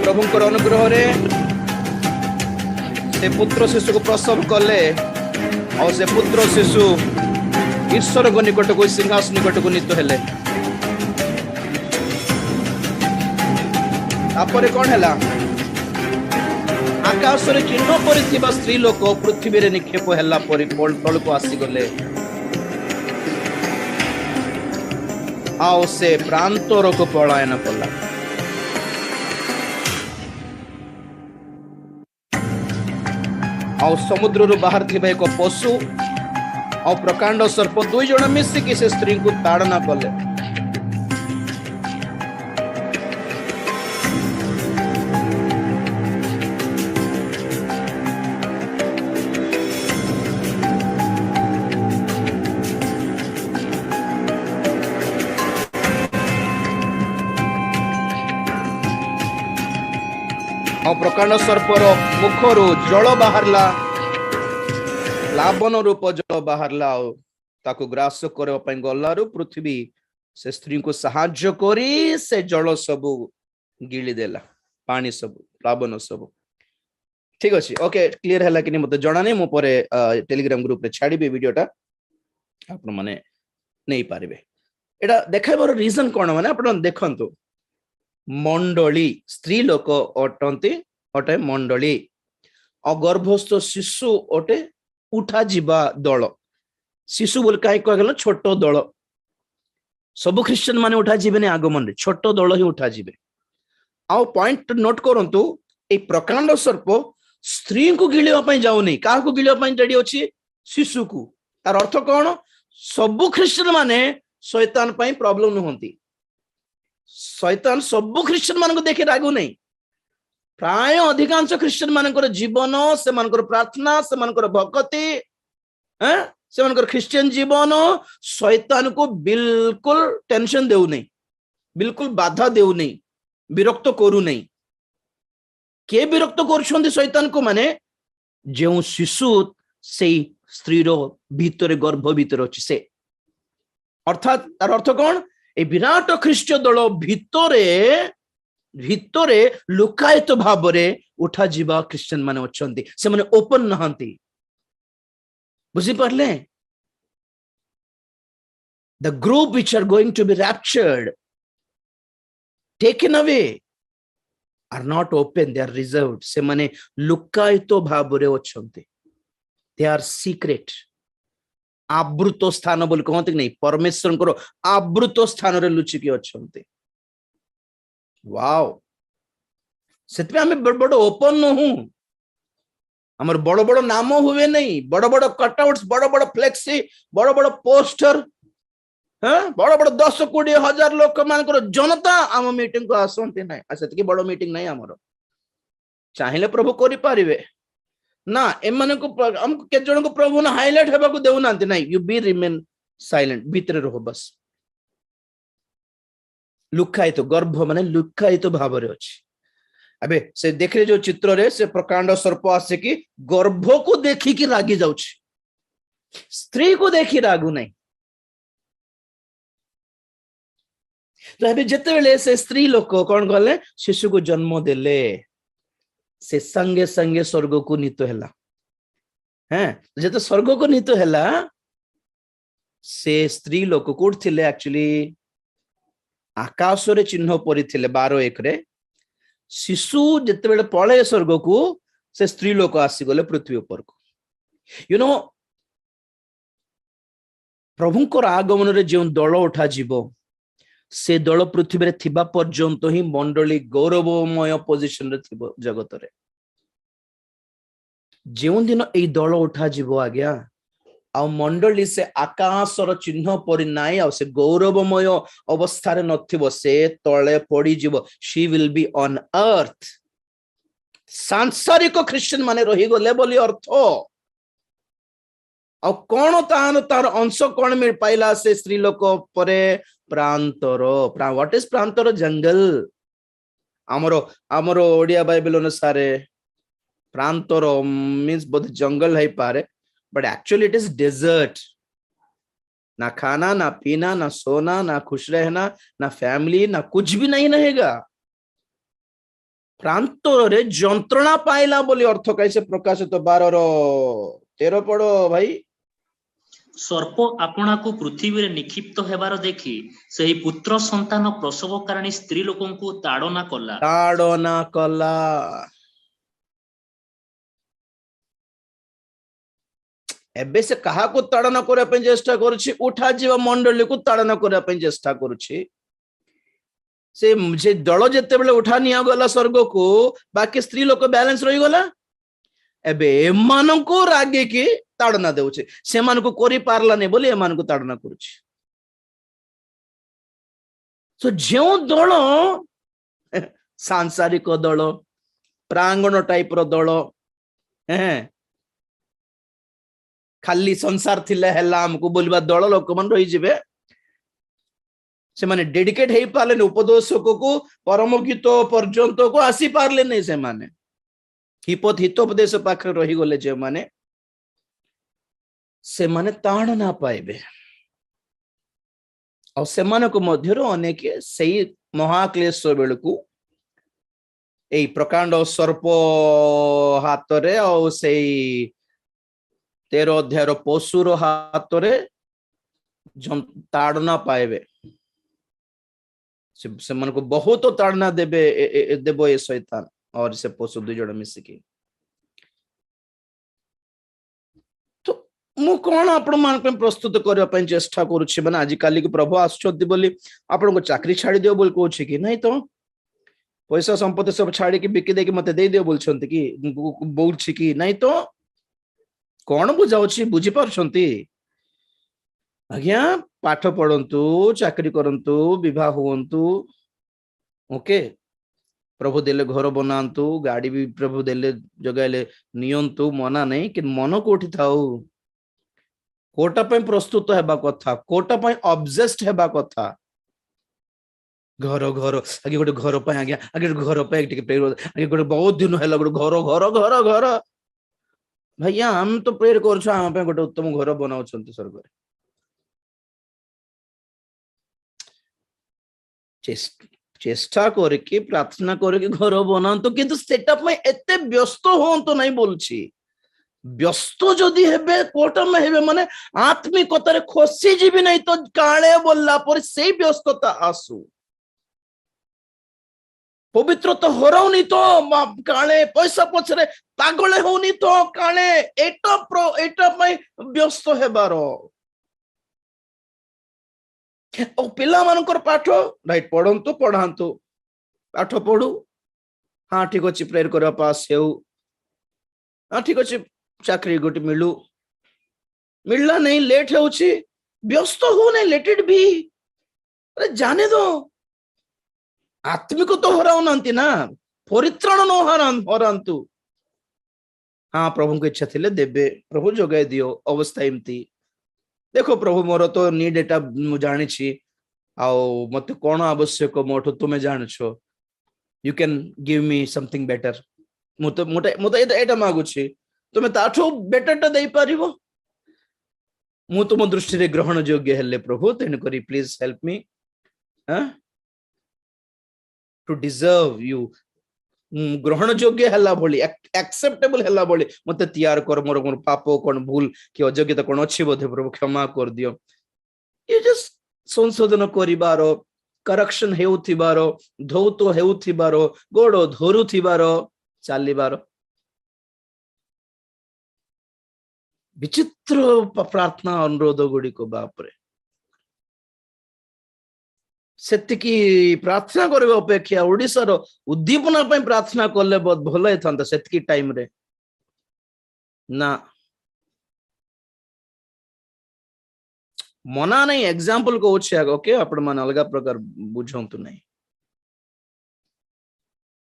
प्रभुंकर अनुग्रह रे से पुत्र शिशु को प्रसव कले और से पुत्र शिशु ईश्वर को निकट को सिंहासन निकट को नीत हेले तापरे कौन हैला आकाश रे चिन्ह परिथिबा स्त्री लोक पृथ्वी रे निक्षेप हैला परि तळ को आसी गले आओ से प्रांतर को पलायन कला ଆଉ ସମୁଦ୍ରରୁ ବାହାର ଥିବା ଏକ ପଶୁ ଆଉ ପ୍ରକାଣ୍ଡ ସର୍ପ ଦୁଇ ଜଣ ମିଶିକି ସେ ସ୍ତ୍ରୀଙ୍କୁ ତାଡ଼ନା କଲେ। ଆଉ ପ୍ରକାଣ୍ଡ ସର୍ପର ମୁଖରୁ ଜଳ ବାହାରିଲା, ପ୍ଲାବନ ରୂପ ଜଳ ବାହାରିଲା ଆଉ ତାକୁ ଗ୍ରାସ କରିବା ପାଇଁ ଗଲାରୁ ପୃଥିବୀ ସେ ସ୍ତ୍ରୀଙ୍କୁ ସାହାଯ୍ୟ କରି ସେ ଜଳ ସବୁ ଗିଳି ଦେଲା, ପାଣି ସବୁ, ପ୍ଲାବନ ସବୁ। ଠିକ ଅଛି, ଓକେ, କ୍ଲିୟର ହେଲା କି ମତେ ଜଣା ନାହିଁ। ମୁଁ ପରେ ଟେଲିଗ୍ରାମ ଗ୍ରୁପରେ ଛାଡ଼ିବି ଭିଡିଓଟା, ଆପଣ ମାନେ ନେଇପାରିବେ। ଏଟା ଦେଖାଇବାର ରିଜନ କଣ, ମାନେ ଆପଣ ଦେଖନ୍ତୁ, ମଣ୍ଡଳୀ ସ୍ତ୍ରୀ ଲୋକ ଅଟେ ମଣ୍ଡଳୀ, ଆଉ ଗର୍ଭସ୍ଥ ଶିଶୁ ଅଟେ ଉଠା ଯିବା ଦଳ। ଶିଶୁ ବୋଲି କାହିଁକି କହିଗଲା, ଛୋଟ ଦଳ। ସବୁ ଖ୍ରୀଷ୍ଟିଆନ ମାନେ ଉଠା ଯିବେନି ଆଗମନରେ, ଛୋଟ ଦଳ ହିଁ ଉଠା ଯିବେ। ଆଉ ପଏଣ୍ଟ ନୋଟ କରନ୍ତୁ, ଏଇ ପ୍ରକାଣ୍ଡ ସର୍ପ ସ୍ତ୍ରୀଙ୍କୁ ଗିଳିବା ପାଇଁ ଯାଉନି, କାହାକୁ ଗିଳିବା ପାଇଁ ରେଡି ଅଛି, ଶିଶୁକୁ। ତାର ଅର୍ଥ କଣ, ସବୁ ଖ୍ରୀଷ୍ଟିଆନ ମାନେ ଶୈତାନ ପାଇଁ ପ୍ରୋବ୍ଲେମ ନୁହନ୍ତି। ଶୈତାନ ସବୁ ଖ୍ରୀଷ୍ଟିଆନ ମାନଙ୍କୁ ଦେଖି ରାଗୁ ନାହିଁ। ପ୍ରାୟ ଅଧିକାଂଶ ଖ୍ରୀଷ୍ଟିଆନ ମାନଙ୍କର ଜୀବନ, ସେମାନଙ୍କର ପ୍ରାର୍ଥନା, ସେମାନଙ୍କର ଭକ୍ତି, ସେମାନଙ୍କର ଖ୍ରୀଷ୍ଟିଆନ ଜୀବନ ଶୈତାନକୁ ବିଲକୁଲ ଟେନସନ ଦେଉନାହିଁ, ବିଲକୁଲ ବାଧା ଦେଉନାହିଁ, ବିରକ୍ତ କରୁନାହିଁ। କିଏ ବିରକ୍ତ କରୁଛନ୍ତି ଶୈତାନକୁ, ମାନେ ଯେଉଁ ଶିଶୁ ସେଇ ସ୍ତ୍ରୀର ଭିତରେ, ଗର୍ଭ ଭିତରେ ଅଛି ସେ। ଅର୍ଥାତ ତାର ଅର୍ଥ କଣ, এই ବିରାଟ ଖ୍ରୀଷ୍ଟ ଦଳ ଭିତରେ ଲୁକାୟିତ ଭାବରେ ଉଠାଯିବା ଖ୍ରୀଷ୍ଟିଆନ ମାନେ ଅଛନ୍ତି, ସେମାନେ ଓପନ ନାହାନ୍ତି। ବୁଝିପାରିଲେ? The group which are going to be raptured, taken away, are not open, they are reserved. ସେମାନେ ଲୁକାୟିତ ଭାବରେ ଅଛନ୍ତି, they are secret. ଆବୃତ ସ୍ଥାନ ବୋଲି କହନ୍ତି ନାହିଁ, ପରମେଶ୍ୱରଙ୍କର ଆବୃତ ସ୍ଥାନରେ ଲୁଚିକି ଅଛନ୍ତି। ୱାଓ, ସେଥିପାଇଁ ଆମେ ବଡ ଓପନ ନୁହଁ, ଆମର ବଡ ବଡ ନାମ ହୁଏ ନାହିଁ, ବଡ ବଡ କଟଆଉଟ୍ସ, ବଡ ବଡ ଫ୍ଲେକ୍ସି, ବଡ ବଡ ପୋଷ୍ଟର, ବଡ ବଡ 10-20,000 ଲୋକ ମାନଙ୍କର ଜନତା ଆମ ମିଟିଂ କୁ ଆସନ୍ତି ନାହିଁ। ସେତିକି ବଡ ମିଟିଂ ନାହିଁ ଆମର। ଚାହିଁଲେ ପ୍ରଭୁ କରିପାରିବେ ନା, ଏମାନଙ୍କୁ ଆମକୁ କେତେ ଜଣଙ୍କୁ ପ୍ରଭୁ ନା ହାଇଲାଇଟ ହେବାକୁ ଦେଉନାହାନ୍ତି। ନାହିଁ, ୟୁ ବି ରିମେନ୍ ସାଇଲେଣ୍ଟ, ଭିତରେ ରହ ବସ। ଲୁକାୟିତ ଗର୍ଭ ମାନେ ଲୁକାୟିତ ଭାବରେ ଅଛି। ଏବେ ସେ ଦେଖିଲେ ଯୋଉ ଚିତ୍ରରେ, ସେ ପ୍ରକାଣ୍ଡ ସର୍ପ ଆସିକି ଗର୍ଭକୁ ଦେଖିକି ରାଗି ଯାଉଛି, ସ୍ତ୍ରୀକୁ ଦେଖି ରାଗୁ ନାହିଁ। ତ ଏବେ ଯେତେବେଳେ ସେ ସ୍ତ୍ରୀ ଲୋକ କଣ କଲେ, ଶିଶୁକୁ ଜନ୍ମ ଦେଲେ, ସେ ସାଙ୍ଗେ ସାଙ୍ଗେ ସ୍ୱର୍ଗକୁ ନୀତ ହେଲା। ଯେତେ ସ୍ୱର୍ଗକୁ ନୀତ ହେଲା, ସେ ସ୍ତ୍ରୀ ଲୋକ କୋଉଠି ଥିଲେ, ଆକ୍ଚୁଆଲି ଆକାଶରେ ଚିହ୍ନ ପଡିଥିଲେ 12:1 ଶିଶୁ ଯେତେବେଳେ ପଳେଇ ସ୍ୱର୍ଗକୁ, ସେ ସ୍ତ୍ରୀ ଲୋକ ଆସିଗଲେ ପୃଥିବୀ ଉପରକୁ। ୟୁ ନୋ, ପ୍ରଭୁଙ୍କର ଆଗମନରେ ଯେଉଁ ଦଳ ଉଠାଯିବ, ସେ ଦଳ ପୃଥିବୀରେ ଥିବା ପର୍ଯ୍ୟନ୍ତ ହିଁ ମଣ୍ଡଳୀ ଗୌରବମୟ ପୋଜିସନରେ ଥିବ ଜଗତରେ। ଯେଉଁ ଦିନ ଏଇ ଦଳ ଉଠାଯିବ ଆଜ୍ଞା, ଆଉ ମଣ୍ଡଳୀ ସେ ଆକାଶର ଚିହ୍ନ ପରି ନାହିଁ, ଆଉ ସେ ଗୌରବମୟ ଅବସ୍ଥାରେ ନଥିବ, ସେ ତଳେ ପଡିଯିବ। she will be on earth। ସାଂସାରିକ ଖ୍ରୀଷ୍ଟିଆନ ମାନେ ରହିଗଲେ ବୋଲି ଅର୍ଥ। ଆଉ କଣ ତାର ଅଂଶ କଣ ମିଳି ପାଇଲା ସେ ସ୍ତ୍ରୀ ଲୋକ ପରେ, ପ୍ରାନ୍ତର। what is ପ୍ରାନ୍ତର? ଜଙ୍ଗଲ। ଆମର ଓଡିଆ ବାଇବେଲ ଅନୁସାରେ ପ୍ରାନ୍ତର means both ଜଙ୍ଗଲ ହେଇପାରେ, but actually it is desert। ना खाना, ना पीना, ना सोना, ना खुश रहना, ना फैमिली, ना कुछ भी नहीं रहेगा। ପ୍ରାନ୍ତରରେ ଯନ୍ତ୍ରଣା ପାଇଲା ବୋଲି ଅର୍ଥ। कैसे ପ୍ରକାଶିତ 12:13 ପଢ ଭାଇ। ସର୍ପ ଆପଣାକୁ ପୃଥିବୀରେ ନିକ୍ଷିପ୍ତ ହେବାର ଦେଖି ସେହି ପୁତ୍ର ସନ୍ତାନ ପ୍ରସବକାରିଣୀ ସ୍ତ୍ରୀ ଲୋକଙ୍କୁ ତାଡନା କଲା। ଏବେ ସେ କାହାକୁ ତାଡନା କରିବା ପାଇଁ ଚେଷ୍ଟା କରୁଛି? ଉଠାଯିବା ମଣ୍ଡଳୀକୁ ତାଡନା କରିବା ପାଇଁ ଚେଷ୍ଟା କରୁଛି। ସେ ଦଳ ଯେତେବେଳେ ଉଠା ନିଆଗଲା ସ୍ୱର୍ଗକୁ, ବାକି ସ୍ତ୍ରୀ ଲୋକ ବ୍ୟାଲେନ୍ସ ରହିଗଲା। एबे एमाननको रागे की ताड़ना देउछे सेमानको करि पारलाने बोली एमाननको ताड़ना करूछि सो जो दल सांसारिक दल प्रांगण टाइप रो दल खाली संसार थिले हला हमको बोलबा दल लोक मन रही जिवे से माने डेडिकेट हेई पाले उपदेशक को परम गीत पर्यंत को आसी पारले नहीं से माने हितोपदेश पाखरे रही गले जे माने से माने ताण ना पाइबे और से माने को मध्यरो अनेक सही महाक्लेश बेलकू एई प्रकांड सर्प हाथ रे और सेई 13 अध्याय पशुर हाथ रे ताड़ना पाइबे से मन को बहुत ताड़ना देबो ये शैतान और से पशु दुई जण मिसिकी तो मु कोन आपण मान पे प्रस्तुत करबा पय चेष्टा करूछि माने आज काली के प्रभु आछथि बोली आपण को चाकरी छाड़ी दियो बोल कोछि कि नहीं तो पैसा संपत्ति सब छाड़ी के बिकी दे के मते दे दियो बोलछंती कि बोलछि कि नहीं तो कोन बुझाउछि बुझी परछंती आज्ञा पाठ पढ़ंतु चाकरी करंतु विवाह हुंतु ओके प्रभु देले घर बनांतु गाड़ी भी प्रभु देले जगाइले नियंतु मना नहीं कि मन कोठी थाउ कोटा पे प्रस्तुत हेबा कथा कोटा पे ऑब्जेस्ट हेबा कथा घर घर आगे गोटे घर पे आगे घर पे आगे गोटे बहुत दिन है गोटे घर घर घर घर भैया हम तो प्रेयर कर हम पे गोटे उत्तम घर बनाउछंती स्वर्ग रे चेष्टा करके प्रार्थना करके घर बनातो किंतु सेटअप में एते व्यस्त होंतो नहीं बोलछि व्यस्त जदि हेबे कोटा में हेबे माने आत्मिकता रे खोसी जीवी नहीं तो काळे बोलला पर सेई व्यस्तता आसु पवित्रता हराउनी तो काळे पैसा पछरे पागले होनी तो काळे एटा में व्यस्त हेबारो और पिला मानकर पाठ राइट पढ़ंतु पढ़ांतु पाठ पढ़ू हाँ ठीक अच्छे प्रेयर करवा पास हेउ हाँ ठीक अच्छे चाकरी गोटे मिलू मिलला नहीं लेट होउछि व्यस्त हो नहीं लेट इट बी अरे जाने दो आत्मिक तो हराउ नांती ना परित्राण न हरांतु हाँ प्रभु को इच्छा थिले देबे प्रभु जोगाई दियो अवस्था एमती देखो प्रभु मोर तो नीड एटा मु जानि छी आउ मते कोन आवश्यक मोठो तुमे जानछो you can give me something better मु तो एटा मागु छी तुमे ताठो बेटर टा देई परिबो मु तुम दृष्टि रे ग्रहण योग्य हेले प्रभु तेन करी please help me to deserve you ग्रहण योग्य हला बोली एक्सेप्टेबल हला बोली मते तैयार कर मोर मोर पाप कोन भूल कि अयोग्यता कोन अछि बोधे प्रभु क्षमा कर दियो ये जस्ट संशोधन करिबारो करेक्शन हेउथिबारो धौतो हेउथिबारो गोडो धरुथिबारो चालिबारो विचित्र प्रार्थना अनुरोध गुडी को बाप रे सेतिकी प्रार्थना करबे अपेक्षा ओडिसा रो उद्दीपना पे प्रार्थना करले बहुत भलो हेथंता सेतिकी टाइम रे ना मना नहीं एग्जांपल को ओछे ओके आपण मन अलगा प्रकार बुझंतु नहीं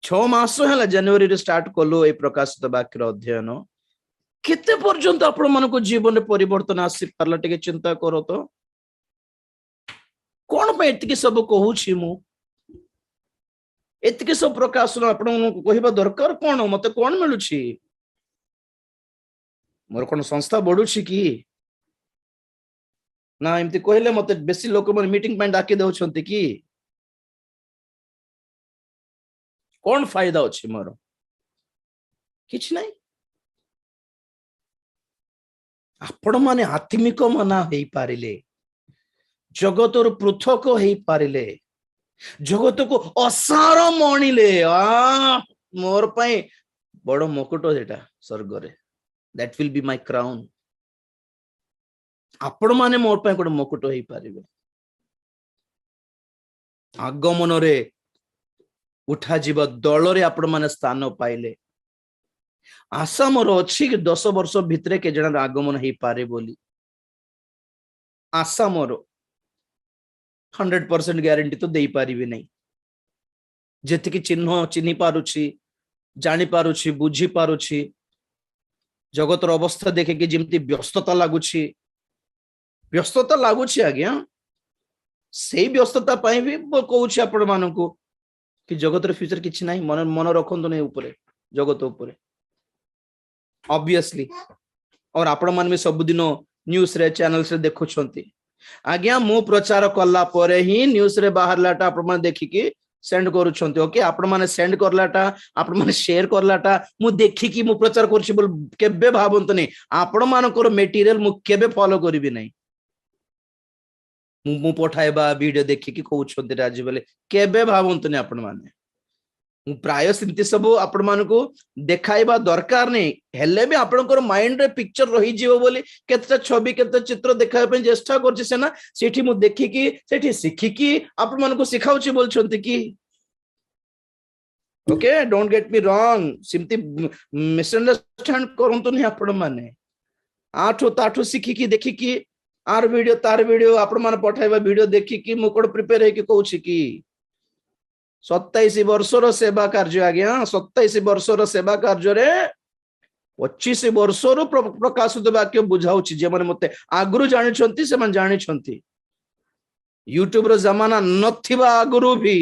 6 मास हैला जनवरी रे स्टार्ट करलो ए प्रकाशित वाक्यर अध्ययन केते पर्यंत आपण मन को जीवन रे परिवर्तन आसी परला टिके चिंता करो तो कौन पे एतिके सब कहूछि मु एतिके सब प्रकाशन आपण को कहिबा दरकार कोन मते कोन मिलुछि मोर कोन संस्था बढुछि कि ना एमती कहले मते बेसी लोक मन मीटिंग पे डाकी दउछंती कि कोन फायदा अछि मोर किछ नहीं आपण माने आत्मिक मना हेई पारिले जगतर पृथक हेई पारिले जगत को असार मणिले मोर पाई बड़ मुकुट जेटा स्वर्ग रे that will be my crown आपण माने मोर पाई कोड मुकुट हेई पारिबे आगमन रे उठा जीव दल रे आपण माने स्थान पाइले आशा मोर अच्छी कि 10 वर्ष भितरे के जन आगमन हो पारे बोली आशा मोर 100% ग्यारंटी तो दे पारिबी नहीं जेतिकी चिन्ह चिन्ही पारुछि जानी पारुछि बुझी पारुछि जगतर अवस्था देखे कि जिमती व्यस्तता लागुछि आज्ञा से व्यस्तता पाई भी कहूछि आपण मानकू कि जगतर फ्यूचर किछि नाही मन मन रखंतु नहीं ऊपर जगत ऊपर ऑब्वियसली और आपण मान में सब दिन न्यूज रे चैनल से देखुछंती आज्ञा मु प्रचार कला परे ही न्यूज रे बाहरलाटा आपण मान देखिकी सेंड करूछंती ओके आपण माने सेंड करलाटा आपण माने शेयर करलाटा मु देखिकी मु प्रचार करछि बोल केबे भाबंत नहीं आपण मानकर मटेरियल मु केबे फॉलो करबी नहीं मु पठाइबा वीडियो देखिकी कहउछंती राजी बोले केबे भाबंत नहीं आपण माने मु प्राय सिंति सब आपण मानको देखाइबा दरकार नहीं हेले भी आपनकर माइंड रे पिक्चर रही जीवो बोली केतटा छवि केतटा चित्र देखाय पे चेष्टा करछि सेना सेठी मु देखिकी सेठी सिखिकी आपण मानको सिखाउछि बोलछंती की okay don't get me wrong सिंति मिसअंडरस्टैंड करंतु नहीं आपण माने आठो ताठो सिखिकी देखिकी आर वीडियो तार वीडियो आपण मान पठाइबा वीडियो देखिकी मु कोड प्रिपेयर हे कि कहउछि की 27 वर्षर सेवा कार्य आज्ञा 27 वर्षर सेवा कार्य रे 25 वर्षर प्रकाशित वाक्य बुझाउछि जे माने मते आगुरु जानि छंती से मन जानि छंती यूट्यूब रो जमाना नथिबा आगुरु भी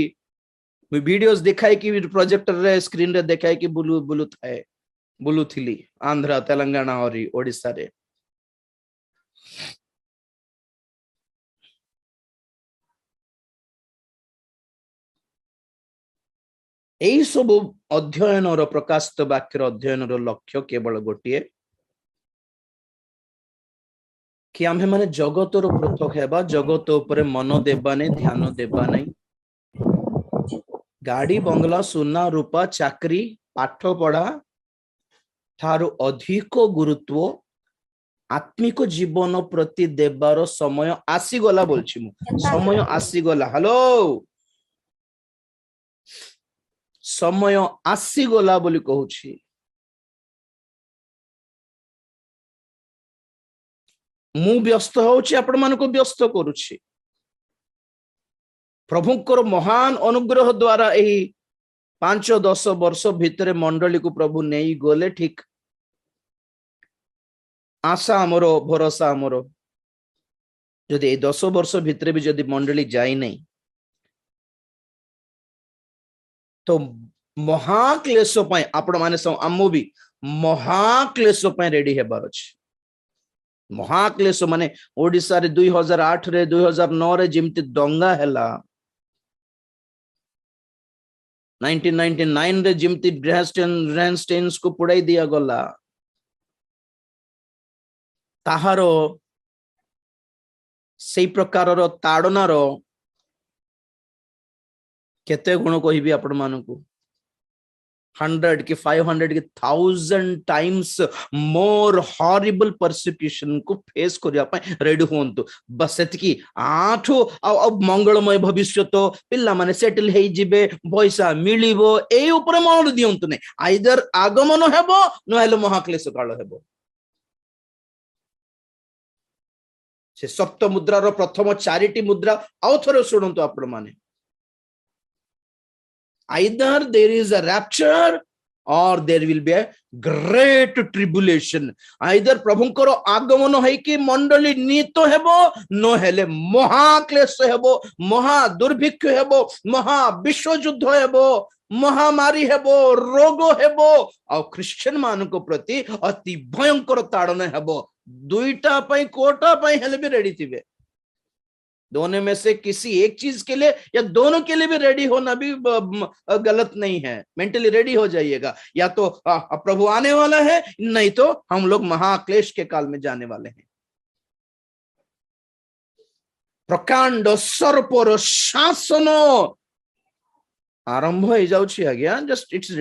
वीडियोस देखाय कि प्रोजेक्टर रे स्क्रीन रे देखाय कि बुलु थाए बुलु थिली आंध्र तेलंगाना और ओडिसा रे एई सब अध्ययन और प्रकाशित वाक्यर अध्ययन लक्ष्य केवल गोटे कि आम्हे माने जगत पृथक हेबा जगत उपरे मन देबा नहीं ध्यान देबा नहीं गाड़ी बंगला सुना रूपा चाकरी पाठ पढ़ा ठारू अधिक गुरुत्व आत्मिक जीवन प्रति देबार समय आसीगला बोलछि मु समय आसीगला हेलो समय आसीगला बोली कहूछि मु व्यस्त होछि आपण मानको व्यस्त करूछि प्रभुकर महान अनुग्रह द्वारा एही 5-10 वर्ष भितरे मंडली को प्रभु नहीं गले ठीक आशा आमर भरोसा आमर जदि 10 वर्ष भितरे भी जदि मंडली जाई नहीं तो महाक्लेश पाई आपण माने आमो भी महाक्लेश पाई रेडी हेबार अछि महाक्लेश माने ओडिसा रे 2008 रे 2009 रे जिमति दंगा हैला 1999 रे जिमति रेनस्टेन्स को पुड़ाई दिया गला ताहारो सेई प्रकारर ताड़नार केते गुण कहिबी आपण मानकू 100 कि 500 कि 1000 टाइम्स मोर हॉरिबल परसिक्यूशन को फेस करिया पय रेडी होंतु बस सेतकी आठो अब मंगलमय भविष्य तो पिल्ला माने सेटल हेई जिबे पैसा मिलिबो एई ऊपर मन दियंतु नै आइदर आगमन हेबो नहेले महाक्लेश काल हेबो से सप्त मुद्रार प्रथम 4टी मुद्रा आउथरे सुनंतु आपण माने either there is a rapture or there will be a great tribulation either प्रभुंकर आगमन है कि मंडली नीत हेबो न हेले महाक्लेश हेबो महा दुर्भिक्ष हेबो महा विश्व युद्ध हेबो महामारी हेबो रोग हेबो और क्रिश्चियन मान को प्रति अति भयंकर ताड़न हेबो दुईटा पई कोटा पई हेले भी रेडी थिबे दोनों में से किसी एक चीज के लिए या दोनों के लिए भी रेडी होना भी गलत नहीं है मेंटली रेडी हो जाइएगा या तो प्रभु आने वाला है नहीं तो हम लोग महाक्लेश के काल में जाने वाले हैं प्रकांड सर्पर शासन आरंभ हो जाउछि आज्ञा जस्ट इट्स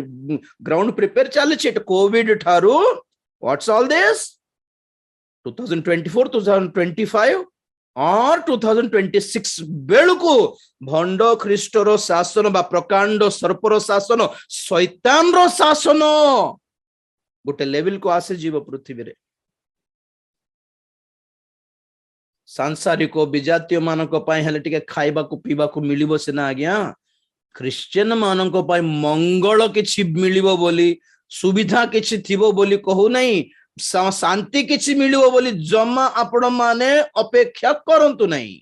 ग्राउंड प्रिपेयर चलछि कोविड ठारू व्हाट्स ऑल दिस 2024 2025 और 2026 बेलुकु भंड ख्रीष्टर शासन बा प्रकांड सर्पर शासन शैतान रो शासन गोटे लेवल को आसे जीव पृथ्वी रे सांसारिक विजातीय मानक पई हेले टिके खाइबा को पीबा को मिलिबो सिना आज्ञा क्रिश्चियन मानक पई मंगल किछि मिलिबो बोली सुविधा किछि थिबो बोली कहू नहीं शांति किछि मिलिबो बोली जमा आपण माने अपेक्षा करंतु नहीं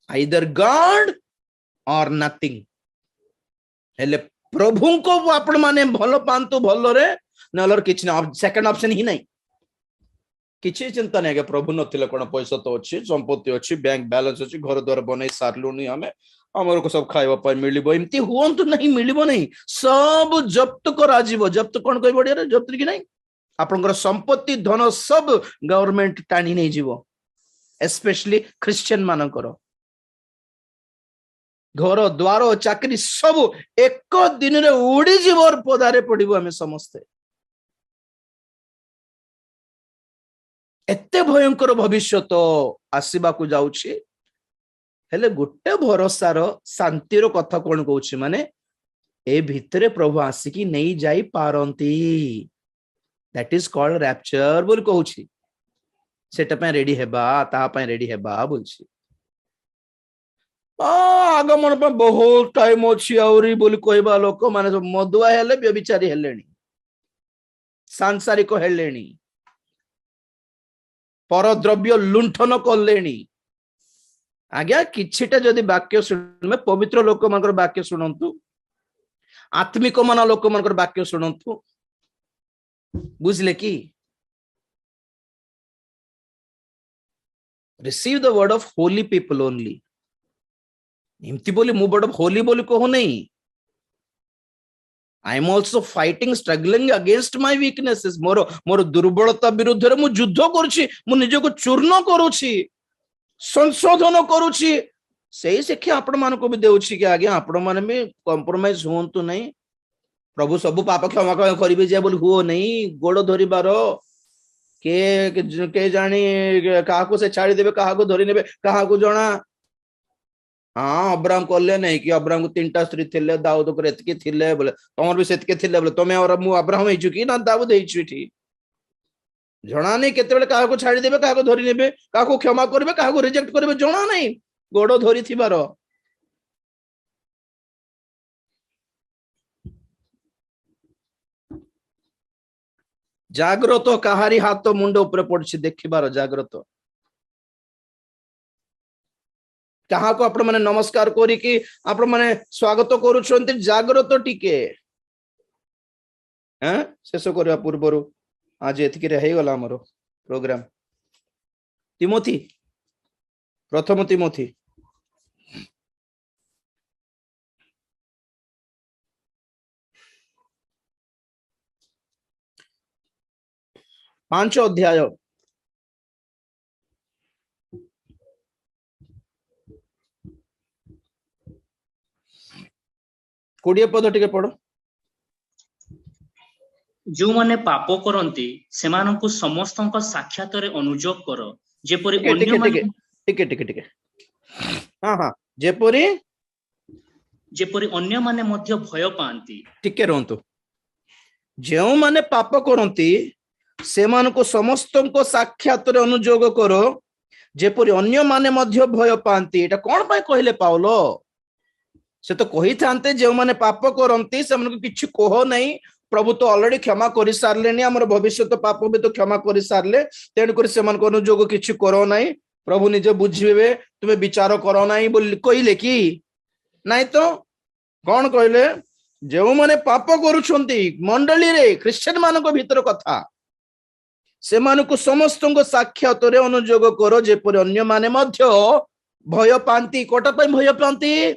आइदर गॉड और नथिंग हेले प्रभु को आपण माने भलो पांतु भलो रे नलर किछि ना सेकंड ऑप्शन ही नहीं किछि चिंता नहीं प्रभु नथिले कोन पैसा तो अछि संपत्ति अछि बैंक बैलेंस अछि घर द्वार बनै सारलुनी हमें हमर को सब खाइबा पय मिलिबो एम्ति हुंतु नहीं मिलिबो नहीं सब जब्त करा जीवो जब्त कोन कहि बडिया रे जब्त कि नहीं आपनकर संपत्ति धन सब गवर्नमेंट टाणी नहीं जीवो स्पेशली क्रिश्चियन मानकर घर द्वार चाकरी सब एक दिन रे उड़ी जीवर पदारे पड़िबो हमें समस्ते एते भयंकर भविष्य तो आसीबा को जाउछि हेले गोटे भरोसार शांतिर कथा कोन कहउछि माने ए भितरे प्रभु आसिकी नहीं जाई पारंती दैट इज कॉल्ड रैप्चर बोल कहउछि सेटा पे रेडी हेबा ता पे रेडी हेबा बोलछि आगमन पे बहुत टाइम अछि औरी बोल कहबा लोक माने मदुआ हेले व्यभिचारी हेलेनी सांसारिक हेलेनी परद्रव्य लुंठन कलेनी आज्ञा किछिटा जदि वाक्य सुनमे पवित्र लोक मानकर वाक्य सुनंतु आत्मिक मन लोक मानकर वाक्य सुनंतु बुझले कि receive the word of Holi people only एमती बोली मु वर्ड ऑफ होली बोली कहू नहीं I am also fighting struggling against my weaknesses मोर मोर दुर्बलता विरुद्ध रे मु युद्ध करूची मु निज को चूर्ण करूची संशोधन करूची सेही शिक्षा आपण मान को भी देउची कि आगे आपण मान में कॉम्प्रोमाइज होंतु नहीं प्रभु सब पाप क्षमा करिवे जे बोल हो नहीं गोड़ धरिबार के जानी काहा को से छाड़ी देबे काहा को धरि नेबे काहा को जणा हाँ अब्राहम कले नहीं कि अब्राहम को 3टा स्त्री थिले दाऊद को एतके थिले बोले तमर भी सेतके थिले बोले तमे और मु अब्राहम हेचु कि ना दाऊद हेचु ठी जणा नहीं केते बेले काहा को छाड़ी देबे काहा को धरि नेबे काहा को क्षमा करबे काहा को रिजेक्ट करबे जणा नहीं गोड़ धरि थिबार जाग्रत काहारी हाथ मुंड ऊपर पड़छि देखिबार जाग्रत कहा को आपण माने नमस्कार करी कि आपण माने स्वागत करूछंती जाग्रत टिके हैं शेष करबा पूर्वरु आज एतिकी रे हे गला हमर प्रोग्राम तिमोथी प्रथम तिमोथी 5 अध्याय 20 पद टिके पढ़ो जो माने पाप करंती सेमानकु समस्तक साक्षात रे अनुजोग करो जेपरि अन्य माने टिके हां हां जेपरि अन्य माने मध्य भय पांती टिके रहंतु जेउ माने पाप करंती सेमानकु समस्तक साक्षात रे अनुजोग करो जेपरि अन्य माने मध्य भय पांती एटा कोन पाए कहले पाउलो से तो कही थांते जो माने पाप करंती से मन को किछु कहो नहीं प्रभु तो ऑलरेडी क्षमा करि सारलेनी हमर भविष्य तो पाप भी तो क्षमा करि सारले तेन कर से मन को अनुजोग किछु करो नहीं प्रभु निजे बुझिबे तुमे विचार करो नहीं बोल कहिले कि नहीं तो कोन कहले जो माने पाप करूछंती मंडली रे क्रिश्चियन मान को भीतर कथा से मान को समस्त को साक्षात रे अनुजोग करो जे पर अन्य माने मध्य भय पांती कोटा पे भय पांती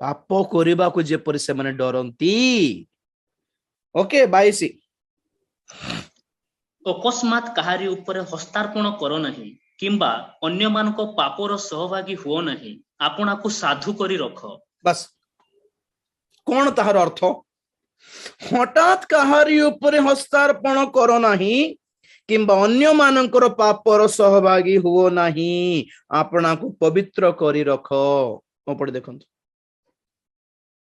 पाप करबा को जेपर से माने डरंती ओके 22 अकस्मात कहारी ऊपर हस्तार्पण करो नहीं किंबा अन्य मान को पापर सहभागी हो नहीं आपना को साधु करी रखो बस कौन तार अर्थ हठात कहारी ऊपर हस्तार्पण करो नहीं किंबा अन्य मानकर पापर सहभागी हो नहीं आपना को पवित्र करी रखो पढ़े देखंतु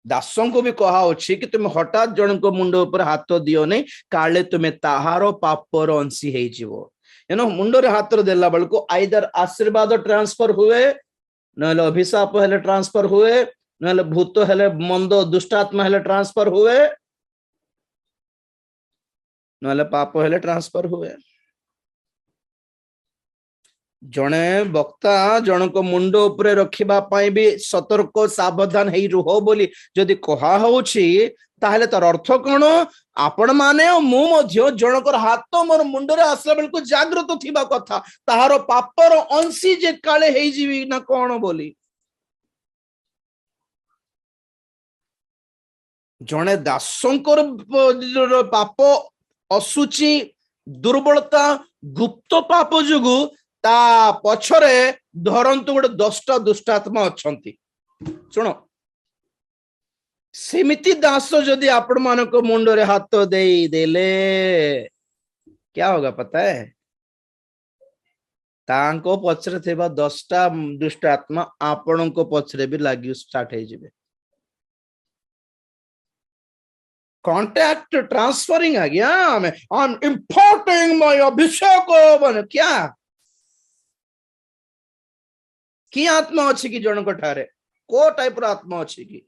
दासों को भी कहा अच्छी कि तुम हठात जन को मुंड ऊपर हाथ दियो नहीं काले तुम्हें ताहारो पापर अंशी है जीवो मुंड रे हाथ देला बेल को आइदर आशीर्वाद ट्रांसफर हुए नहले अभिशाप हेले ट्रांसफर हुए नहले भूत हेले मंद दुष्टात्मा हेले ट्रांसफर हुए नहले पाप हेले ट्रांसफर हुए जने वक्ता जनक मुंड उपरे रखिबा पाई भी सतर्क सावधान हेई रुह बोली जदि कहा होछि ताहले तार अर्थ कोन आपण माने मु मध्य जनकर हाथ मोर मुंड रे आसला बेल को जागृत थिबा कथा ताहार पापर अंशी जे काले हेई जीवी ना कोन बोली जने दासंकर पाप असुचि दुर्बलता गुप्त पाप जुगु ता पछरे धरंतु गोटे 10टा दुष्टात्मा अछंती सुनो सेमिति दास जदि आपण मानक मुंड रे हाथ देई देले क्या होगा पता है तांको पछरे थेबा 10टा दुष्टात्मा आपण को पछरे भी लागि स्टार्ट हे जिवे कॉन्टैक्ट ट्रांसफरिंग आ गया मैं आई एम इंपोर्टिंग माय अभिषेक बन क्या की आत्मा अच्छी कि जन ठारे को टाइप आत्मा अच्छी कि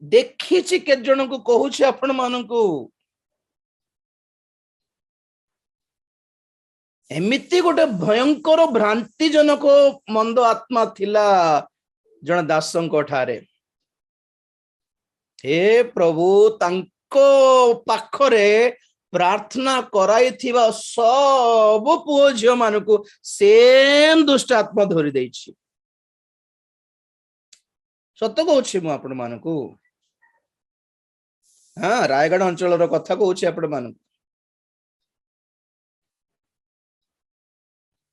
देखी के जन को कहूँ आपण मान को एमिति गोटे भयंकर भ्रांति जनक मंद आत्मा थिला जन दासंक ठारे हे प्रभु तांको पाखरे प्रार्थना कराई थिबा सब पुओ झियो मानकु सेम दुष्ट आत्मा धरि दैछि सत्य कहूछि मु आपण मानकु हाँ रायगढ़ अंचल रो कथा कहूछि आपण मानकु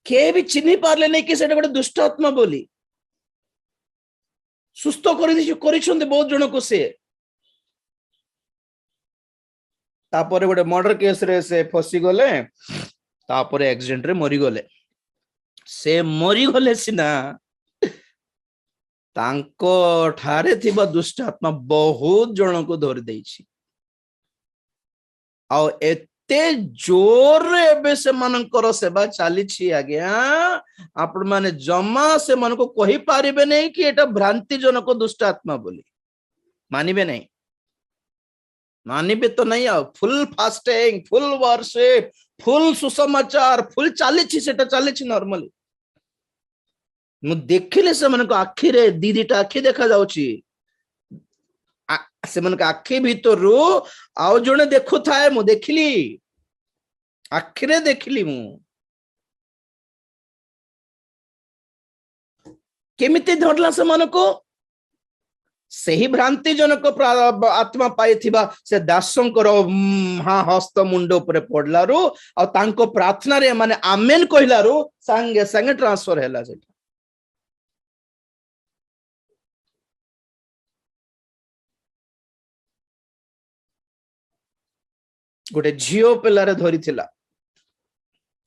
के भी चिन्हि पारले नै कि सेटा गोटे दुष्ट आत्मा बोली सुस्थ कर बहुत जन को से तापर गोटे मर्डर केस रे से फसी गले तापर एक्सीडेंट रे मरी गले से मरी गले सिना तांको ठारे थिबा दुष्ट आत्मा बहुत जन को धरि दैछि आ एते जोर रे एबे से मानकर सेवा चली छी आज्ञा आपण माने जमा से मन को कहि पारिबे नै कि एटा भ्रांति जनक दुष्ट आत्मा बोली मानिबे नै मानिबे तो नहीं आ full fasting full worship full सुसमाचार फुल चली छी सेटा चली छी नॉर्मली मु देखिले से मन को आखि रे दीदीटा आखि देखा जाउची से मन को आखि भीतर आउ जने देखु थाए मु देखिली आखिरे देखिली मु केमिति धरला से मन को सही भ्रांति जनक आत्मा पाई थिबा से दासंकर हाँ हस्त मुंड ऊपर पड़लारू आ तांको प्रार्थना रे माने आमेन कहलारू संगे संगे ट्रांसफर हैला से गोटे झियो पिलारे धरी थिला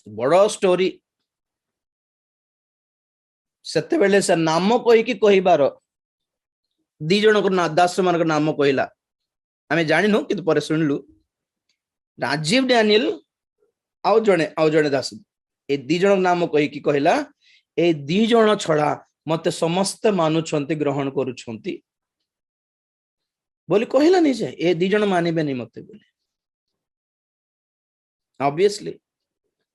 बड़ स्टोरी सेते बेले से नाम कहि कि कहिबार दी जन को दास मान नाम कहला आमे जानिनु कि पर सुनलु राजीव डैनियल आउ जने दास ए दी जन नाम कहि कि कहला ए दी जन छड़ा मते समस्त मानुछंती ग्रहण करूछंती बोली कहला नहीं जे ए दी जन मानिबे नहीं मते बोली ऑब्वियसली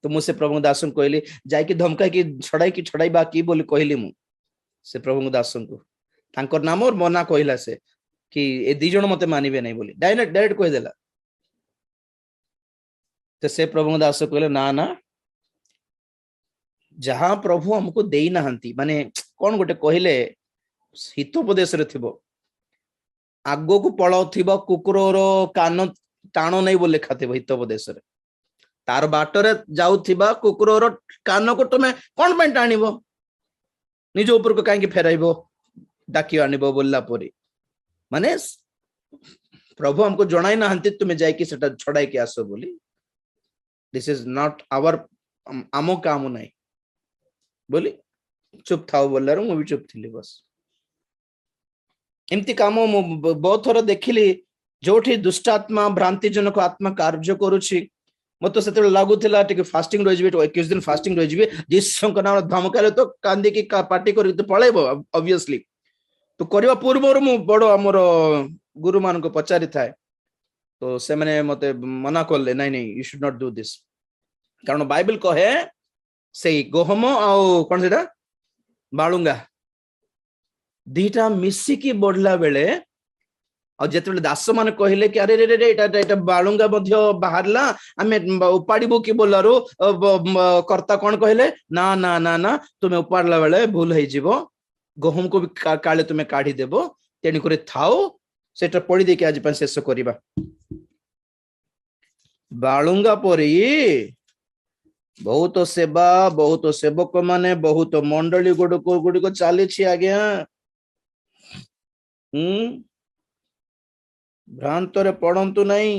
तो मुझसे प्रभु दासन कहली जाय कि धमका कि छड़ाई बाकी बोली कहली मु से प्रभु दासन को तांकर नाम और मना कहला से कि ए दी जन मते मानिबे नहीं बोली डायरेक्ट कह देला तो से प्रभु दास कहले ना ना जहां प्रभु हमको देई नाहंती माने कौन गोटे कहले हितोपदेश रे थिबो आगो को पळाउ थिबो कुकुररो कान टाणो नहीं बोले लिखा थिबो हितोपदेश रे तार बाटरे जाउथिबा कुकुररो कान को तुमे कोन पे टाणीबो निज ऊपर को काहे फेराइबो डाकी आनिबो बोलला परी माने प्रभु हमको जणाई नाहंती तुमे जाय कि सेटा छडाई के आसो बोली दिस इज नॉट आवर आमो काम नहीं बोली चुप था बोलार मु भी चुप थी बस एमती काम बहुत थर देखिली जोठी दुष्टात्मा भ्रांतिजनक आत्मा कार्य करुछि मत से लगुला फास्टिंग रही 21 दिन फास्टिंग रही जीसु नाम धमकाले तो कांदी की पार्टी कर पलैब ऑब्वियसली तो करबा पूर्व मु बड़ आमर गुरु मान को पचारि थाए तो से माने मते मना करले नहीं you should not do this कारण बाइबल कहे से गहम आउ कौन सेटा बालुंगा दीटा मिसिकी बढ़ला बेले और जिते दास मान कहले कि अरे रे रे एटा बालुंगा बाहरला आम उपाड़ू कि बोलारू कर्ता कौन कहले ना ना ना ना तुम्हें उपाड़ला बेले भूल हो गहम को भी काले तुम्हें काढ़ी देव तेणुक थाओ सेटा पढ़ी देके आज शेष करवा बालुंगा परी बहुत सेवा बहुत सेवक माने बहुत मंडली गुड़िक चली आज्ञा भ्रांतरे पड़ंतु नहीं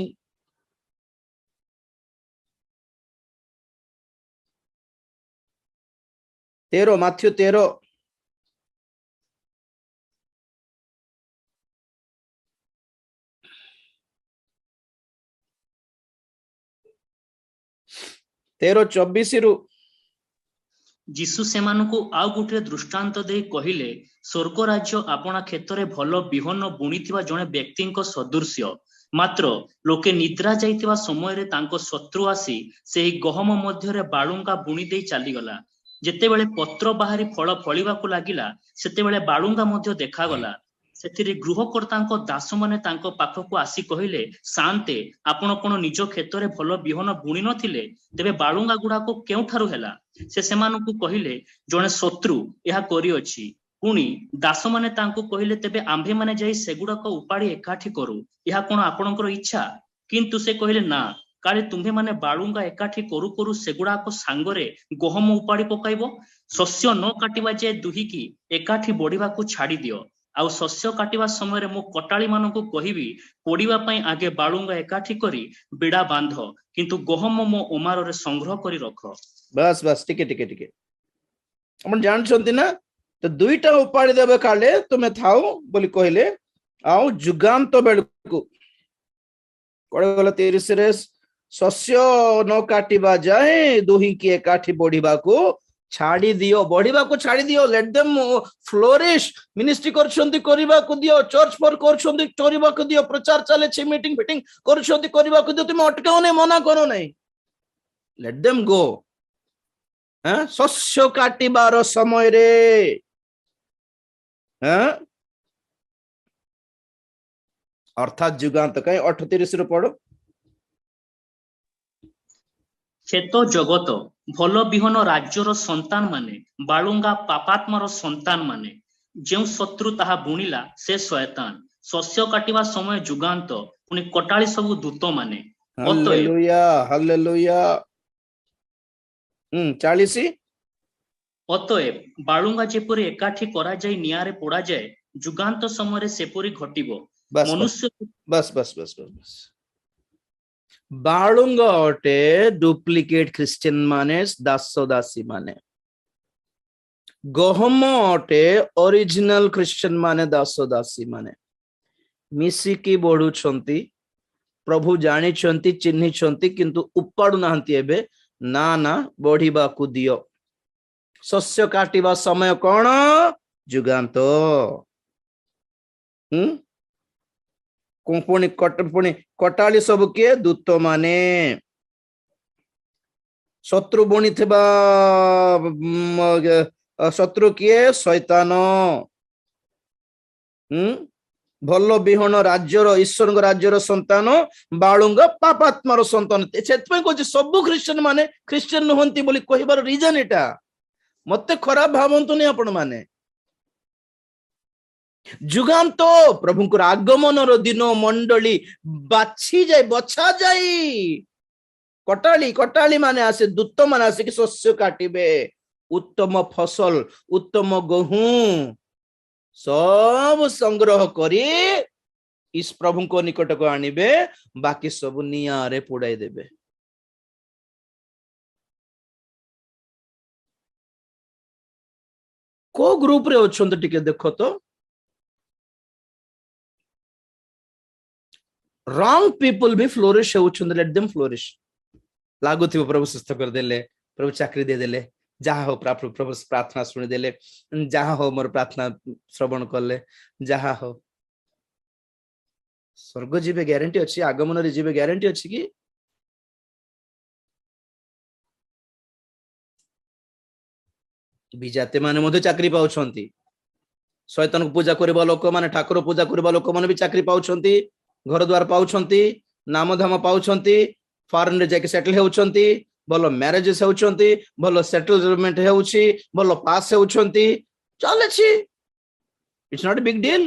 तेरो माथ्यू 13 13:24 रु ଯୀଶୁ ସେମାନଙ୍କୁ ଆଉ ଗୋଟିଏ ଦୃଷ୍ଟାନ୍ତ ଦେଇ କହିଲେ ସ୍ୱର୍ଗ ରାଜ୍ୟ ଆପଣା କ୍ଷେତରେ ଭଲ ବିହନ ବୁଣିଥିବା ଜଣେ ବ୍ୟକ୍ତିଙ୍କ ସଦୃଶ୍ୟ ମାତ୍ର ଲୋକେ ନିଦ୍ରା ଯାଇଥିବା ସମୟରେ ତାଙ୍କ ଶତ୍ରୁ ଆସି ସେହି ଗହମ ମଧ୍ୟରେ ବାଳୁଙ୍ଗା ବୁଣି ଦେଇ ଚାଲିଗଲା ଯେତେବେଳେ ପତ୍ର ବାହାରି ଫଳ ଫଳିବାକୁ ଲାଗିଲା ସେତେବେଳେ ବାଳୁଙ୍ଗା ମଧ୍ୟ ଦେଖାଗଲା ସେଥିରେ ଗୃହକର୍ତ୍ତାଙ୍କ ଦାସମାନେ ତାଙ୍କ ପାଖକୁ ଆସି କହିଲେ ଶାନ୍ତେ ଆପଣ କଣ ନିଜ କ୍ଷେତରେ ଭଲ ବିହନ ବୁଣି ନଥିଲେ ତେବେ ବାଳୁଙ୍ଗା ଗୁଡାକ କେଉଁଠାରୁ ହେଲା ସେ ସେମାନଙ୍କୁ କହିଲେ ଜଣେ ଶତ୍ରୁ ଏହା କରିଅଛି ପୁଣି ଦାସମାନେ ତାଙ୍କୁ କହିଲେ ତେବେ ଆମ୍ଭେମାନେ ଯାଇ ସେଗୁଡାକ ଉପାଡ଼ି ଏକାଠି କରୁ ଏହା କଣ ଆପଣଙ୍କର ଇଚ୍ଛା କିନ୍ତୁ ସେ କହିଲେ ନା କାଳେ ତୁମ୍ଭେମାନେ ବାଳୁଙ୍ଗା ଏକାଠି କରୁ କରୁ ସେଗୁଡାକ ସାଙ୍ଗରେ ଗହମ ଉପାଡ଼ି ପକାଇବ ଶସ୍ୟ ନ କାଟିବା ଯେ ଦୁହିକି ଏକାଠି ବଢିବାକୁ ଛାଡ଼ି ଦିଅ ଆଉ ଶସ୍ୟ କାଟିବା ସମୟରେ ମୁଁ କଟାଳି ମାନଙ୍କୁ କହିବି ପୋଡ଼ିବା ପାଇଁ ଆଗେ ବାଳୁଙ୍ଗା ଏକାଠି କରି ବିଡ଼ା ବାନ୍ଧ କିନ୍ତୁ ଗହମ ମୋ ଓମାରରେ ସଂଗ୍ରହ କରି ରଖ बस बस टिके टिके टिके अपन जानछंती ना तो दुईटा उपाड़ी देबे काले तुम्हें थाओ बोली कहले आउ जुगांत बेलकु कोड़े गला 30 रे शस्य न काटिबा जाए दुही की एकाठी बढ़िबा को छाड़ी दियो बढ़िबा को छाड़ी दियो लेट देम फ्लोरिश मिनिस्ट्री करछंती करबा को दियो चर्च पर करछंती करबा को दियो प्रचार चले छी मीटिंग फिटिंग करछंती करबा को दियो तुम अटकाओ नहीं मना करो नहीं लेट देम गो शस्य काटिबार समय रे अर्थात जुगांत कहीं 38 रे पढ़ो କ୍ଷେତ ଜଗତ ଭଲ ବିହନ ରାଜ୍ୟର ସନ୍ତାନ ମାନେ ବାଳୁଙ୍ଗା ପାପାତ୍ମାର ସନ୍ତାନ ମାନେ ଯେଉଁ ଶତ୍ରୁ ତାହା ବୁଣିଲା ସେ ଶୟତାନ ଶସ୍ୟ କାଟିବା ସମୟ ଯୁଗାନ୍ତ ପୁଣି କଟାଳି ସବୁ ଦୂତ ମାନେ ହାଲେଲୁୟା ହାଲେଲୁୟା 40 ଅତଏବ ବାଳୁଙ୍ଗା ଯେପରି ଏକାଠି କରାଯାଇ ନିଆଁରେ ପୋଡ଼ାଯାଏ ଯୁଗାନ୍ତ ସମୟରେ ସେପରି ଘଟିବ ମନୁଷ୍ୟ बस बस बस बस बस बालुंगा अटे डुप्लिकेट क्रिश्चियन माने दास दासी माने गहम अटे ओरिजिनल क्रिश्चियन माने दास दासी माने मिसिकी बढ़ुछंती प्रभु जानी छंती चिन्ही छंती किंतु उपाडु नाहंती एबे ना ना बढ़िबा को दियो शस्य काटिबा समय कोन जुगांत पुणी कटाली सब किए दूत माने शत्रु बुणी थिबा शत्रु किए शैतान भल बिहन राज्यर ईश्वर राज्यर संतान बालुंगा पापात्मार संतान से सब क्रिश्चियन माने क्रिश्चियन नुहंती बोली कहिबार रीजन एटा मते खराब भावंतु नहीं आपण माने जुगांत प्रभुंकर आगमन दिन मंडली बाछी जाए बछा जाए कटाली कटाली माने आसे दूत माने आसे कि शस्य काटिबे उत्तम फसल उत्तम गहूं सब संग्रह करी इस प्रभु को निकट को आनिबे बाकी सब निया रे पोड़ाई देबे। को ग्रुप रे अछंत टिके देखो तो रॉन्ग पीपल भी फ्लोरिश होउछंत लेट देम फ्लोरिश लागुथिबो प्रभु सुस्थ कर देले प्रभु चाकरी दे देले जहा हो प्रभु प्रार्थना सुनि देले जहा हो मोर प्रार्थना श्रवण करले जहा हो स्वर्ग जीवे ग्यारंटी अछि आगमन रे जीवे ग्यारंटी अछि कि विजाते माने मधे चाकरी पाउछंती शैतान को पूजा करबा लोक माने ठाकुर पूजा करबा लोक माने भी चाकरी पाउछंती घर द्वार पाउछंती नाम धाम पाउछंती फॉरेन रे जाके सेटल हेउछंती भलो मैरिजेस हेउछंती भलो सेटलमेंट हेउछि भलो पास हेउछंती चले छी it's not a big deal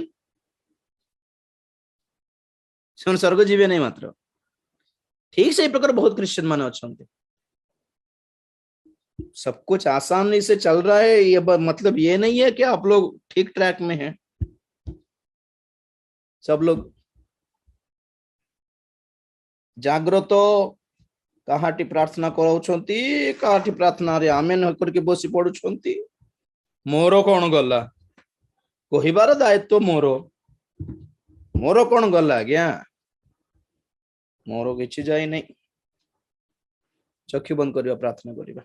सुन स्वर्ग जीवे नहीं मात्र ठीक से प्रकार बहुत क्रिश्चियन माने अछंती सब कुछ आसानी से चल रहा है ये मतलब ये नहीं है कि आप लोग ठीक ट्रैक में हैं सब लोग जागृत काहाटी प्रार्थना कराउछंती काहाटी प्रार्थना रे आमेन करके बसी पडुछंती मोरो कोन गला कहिबार दायित्व मोरो कोन गला आज्ञा मोरो किछि जाई नहीं चक्षु बंद करिया प्रार्थना करिबा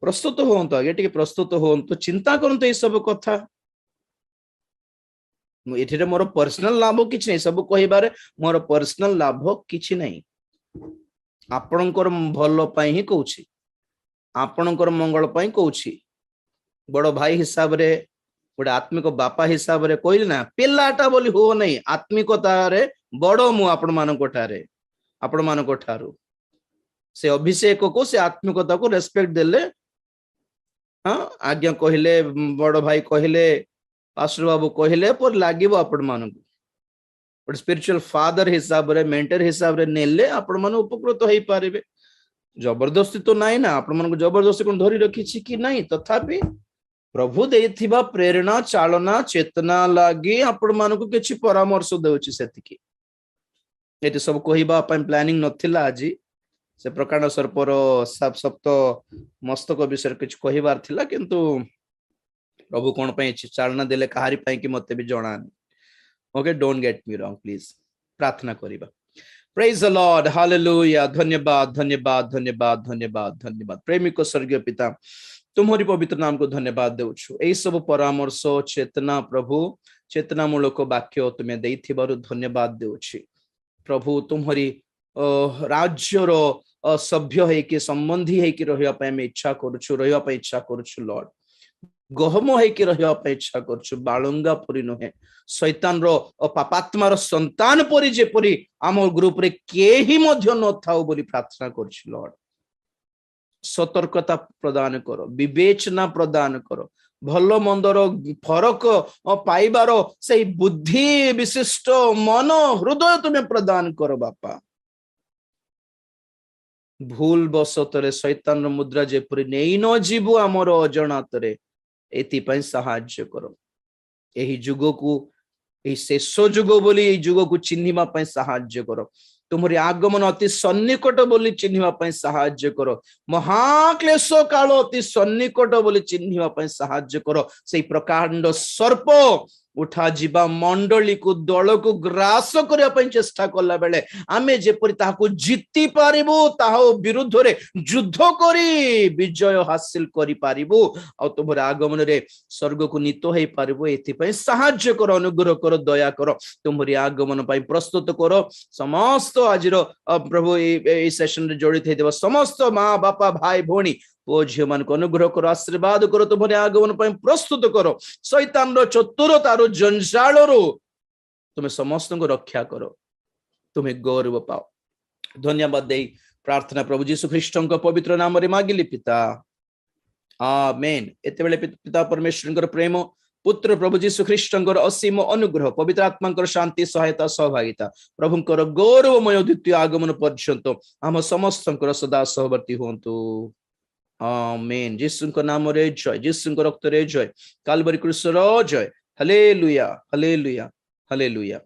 प्रस्तुत होंतु आगे टिके प्रस्तुत होंतु चिंता करंतु ए सब कथा एठिरे मोर पर्सनल लाभ किछि नहीं सब कहिबारे मोर पर्सनल लाभ किछि नहीं आपणकर भलो पई ही कहूछि आपणकर मंगल पई कहूछि बड़ भाई हिसाब रे गोटे आत्मिक बापा हिसाब रे कहली ना पिल्लाटा बोली हो नहीं आत्मिकता रे बड़ मु आपण मानको ठारू से अभिषेक को से आत्मिकता को रेस्पेक्ट देले हाँ आज्ञा कहले बड़ भाई कहले पास्टर बाबू कहले पर लागिबो आपण मानको बट स्पिरिचुअल फादर हिसाब रे मेंटर हिसाब रे नेले आपण माने उपकृत होई पारिबे जबरदस्ती तो नाही ना आपण मानको जबरदस्ती कोन धरि रखी छी कि नाही तथापि प्रभु देथिबा प्रेरणा चालना चेतना लागी आपण मानको किछि परामर्श देउछि सेतिकी एति सब कहिबा पय प्लानिंग नथिला आजी से प्रकांड सर्पर सप्त मस्तक विषय कुछ कहिबार थिला किंतु प्रभु कोन पय चालना देले कहारी पय कि मते भी जणानी okay don't get me wrong please प्रार्थना करिबा प्रेज द लॉर्ड हालेलुया धन्यवाद धन्यवाद धन्यवाद धन्यवाद धन्यवाद प्रेमिक स्वर्गीय पिता तुम्हारी पवित्र नाम को धन्यवाद देउछु एई सब परामर्श चेतना प्रभु चेतना मूलक वाक्य तुम्हें देइथिबारु धन्यवाद देउछि प्रभु तुम्हारी राज्यर सभ्य है कि संबंधी है कि रहिया पय हम इच्छा करूछु रहिया पय इच्छा करूछु लॉर्ड गहम है कि रहिया पय इच्छा करूछु बालुंगा परि नहे शैतान रो पापात्मार संतान परि जे परि आम ग्रुप रे केही मध्य न थाउ बोली प्रार्थना करूछु लॉर्ड सतर्कता प्रदान करो विवेचना प्रदान करो भलो मंदर फरक पाइबार से बुद्धि विशिष्ट मन हृदय तुम्हें प्रदान करो बापा भूल बसतरे शैतान मुद्रा जेपरि नेई न जीवु आमर अजणातरे एति पय सहाय्य करो एही जुग को एही शेष जुग बोली एही जुग को चिन्हिबा पय सहाय्य करो तुम्हारी आगमन अति सन्निकट बोली चिन्हिबा पय सहाय्य करो महाक्लेश काल अति सन्निकट बोली चिन्हिबा पय सहाय्य करो सेई प्रकांड सर्प उठा जीवा मंडली को दल को ग्रास करबा पय चेष्टा करला बेले आमे जेपरि ताहाको जित्ति पारिबो ताहा विरुद्ध रे युद्ध करी विजय हासिल करि पारिबो आ तुमर आगमन रे स्वर्ग को नीतो हेई पारिबो एथि पय सहाय्य करो अनुग्रह करो दया करो तुमरी आगमन पय प्रस्तुत करो समस्त आजिरो प्रभु ए सेशन रे जोड़ित हेदेबा समस्त मां बापा भाई भोणी ओ झियो मान को अनुग्रह करो आशीर्वाद करो तुम्हारे आगमन पय प्रस्तुत करो शैतान रो चतुरता रो जंजाल रो तुम्हें समस्त को रक्षा करो तुम्हें गौरव पाओ धन्यवाद दे प्रार्थना प्रभु यीशु ख्रीष्ट पवित्र नाम रे मागिली पिता आमेन एते बेले पिता परमेश्वर प्रेम पुत्र प्रभु यीशु ख्रीष्ट असीम अनुग्रह पवित्र आत्मा शांति सहायता सहभागिता प्रभुंकर गौरवमय द्वितीय आगमन पर्यंत आम समस्त सदा सहवर्ती होंतु आमेन यीशु नाम रे जय यीशु रक्त रे जय कालवरी क्रूस रो जय हालेलुया हालेलुया हालेलुया।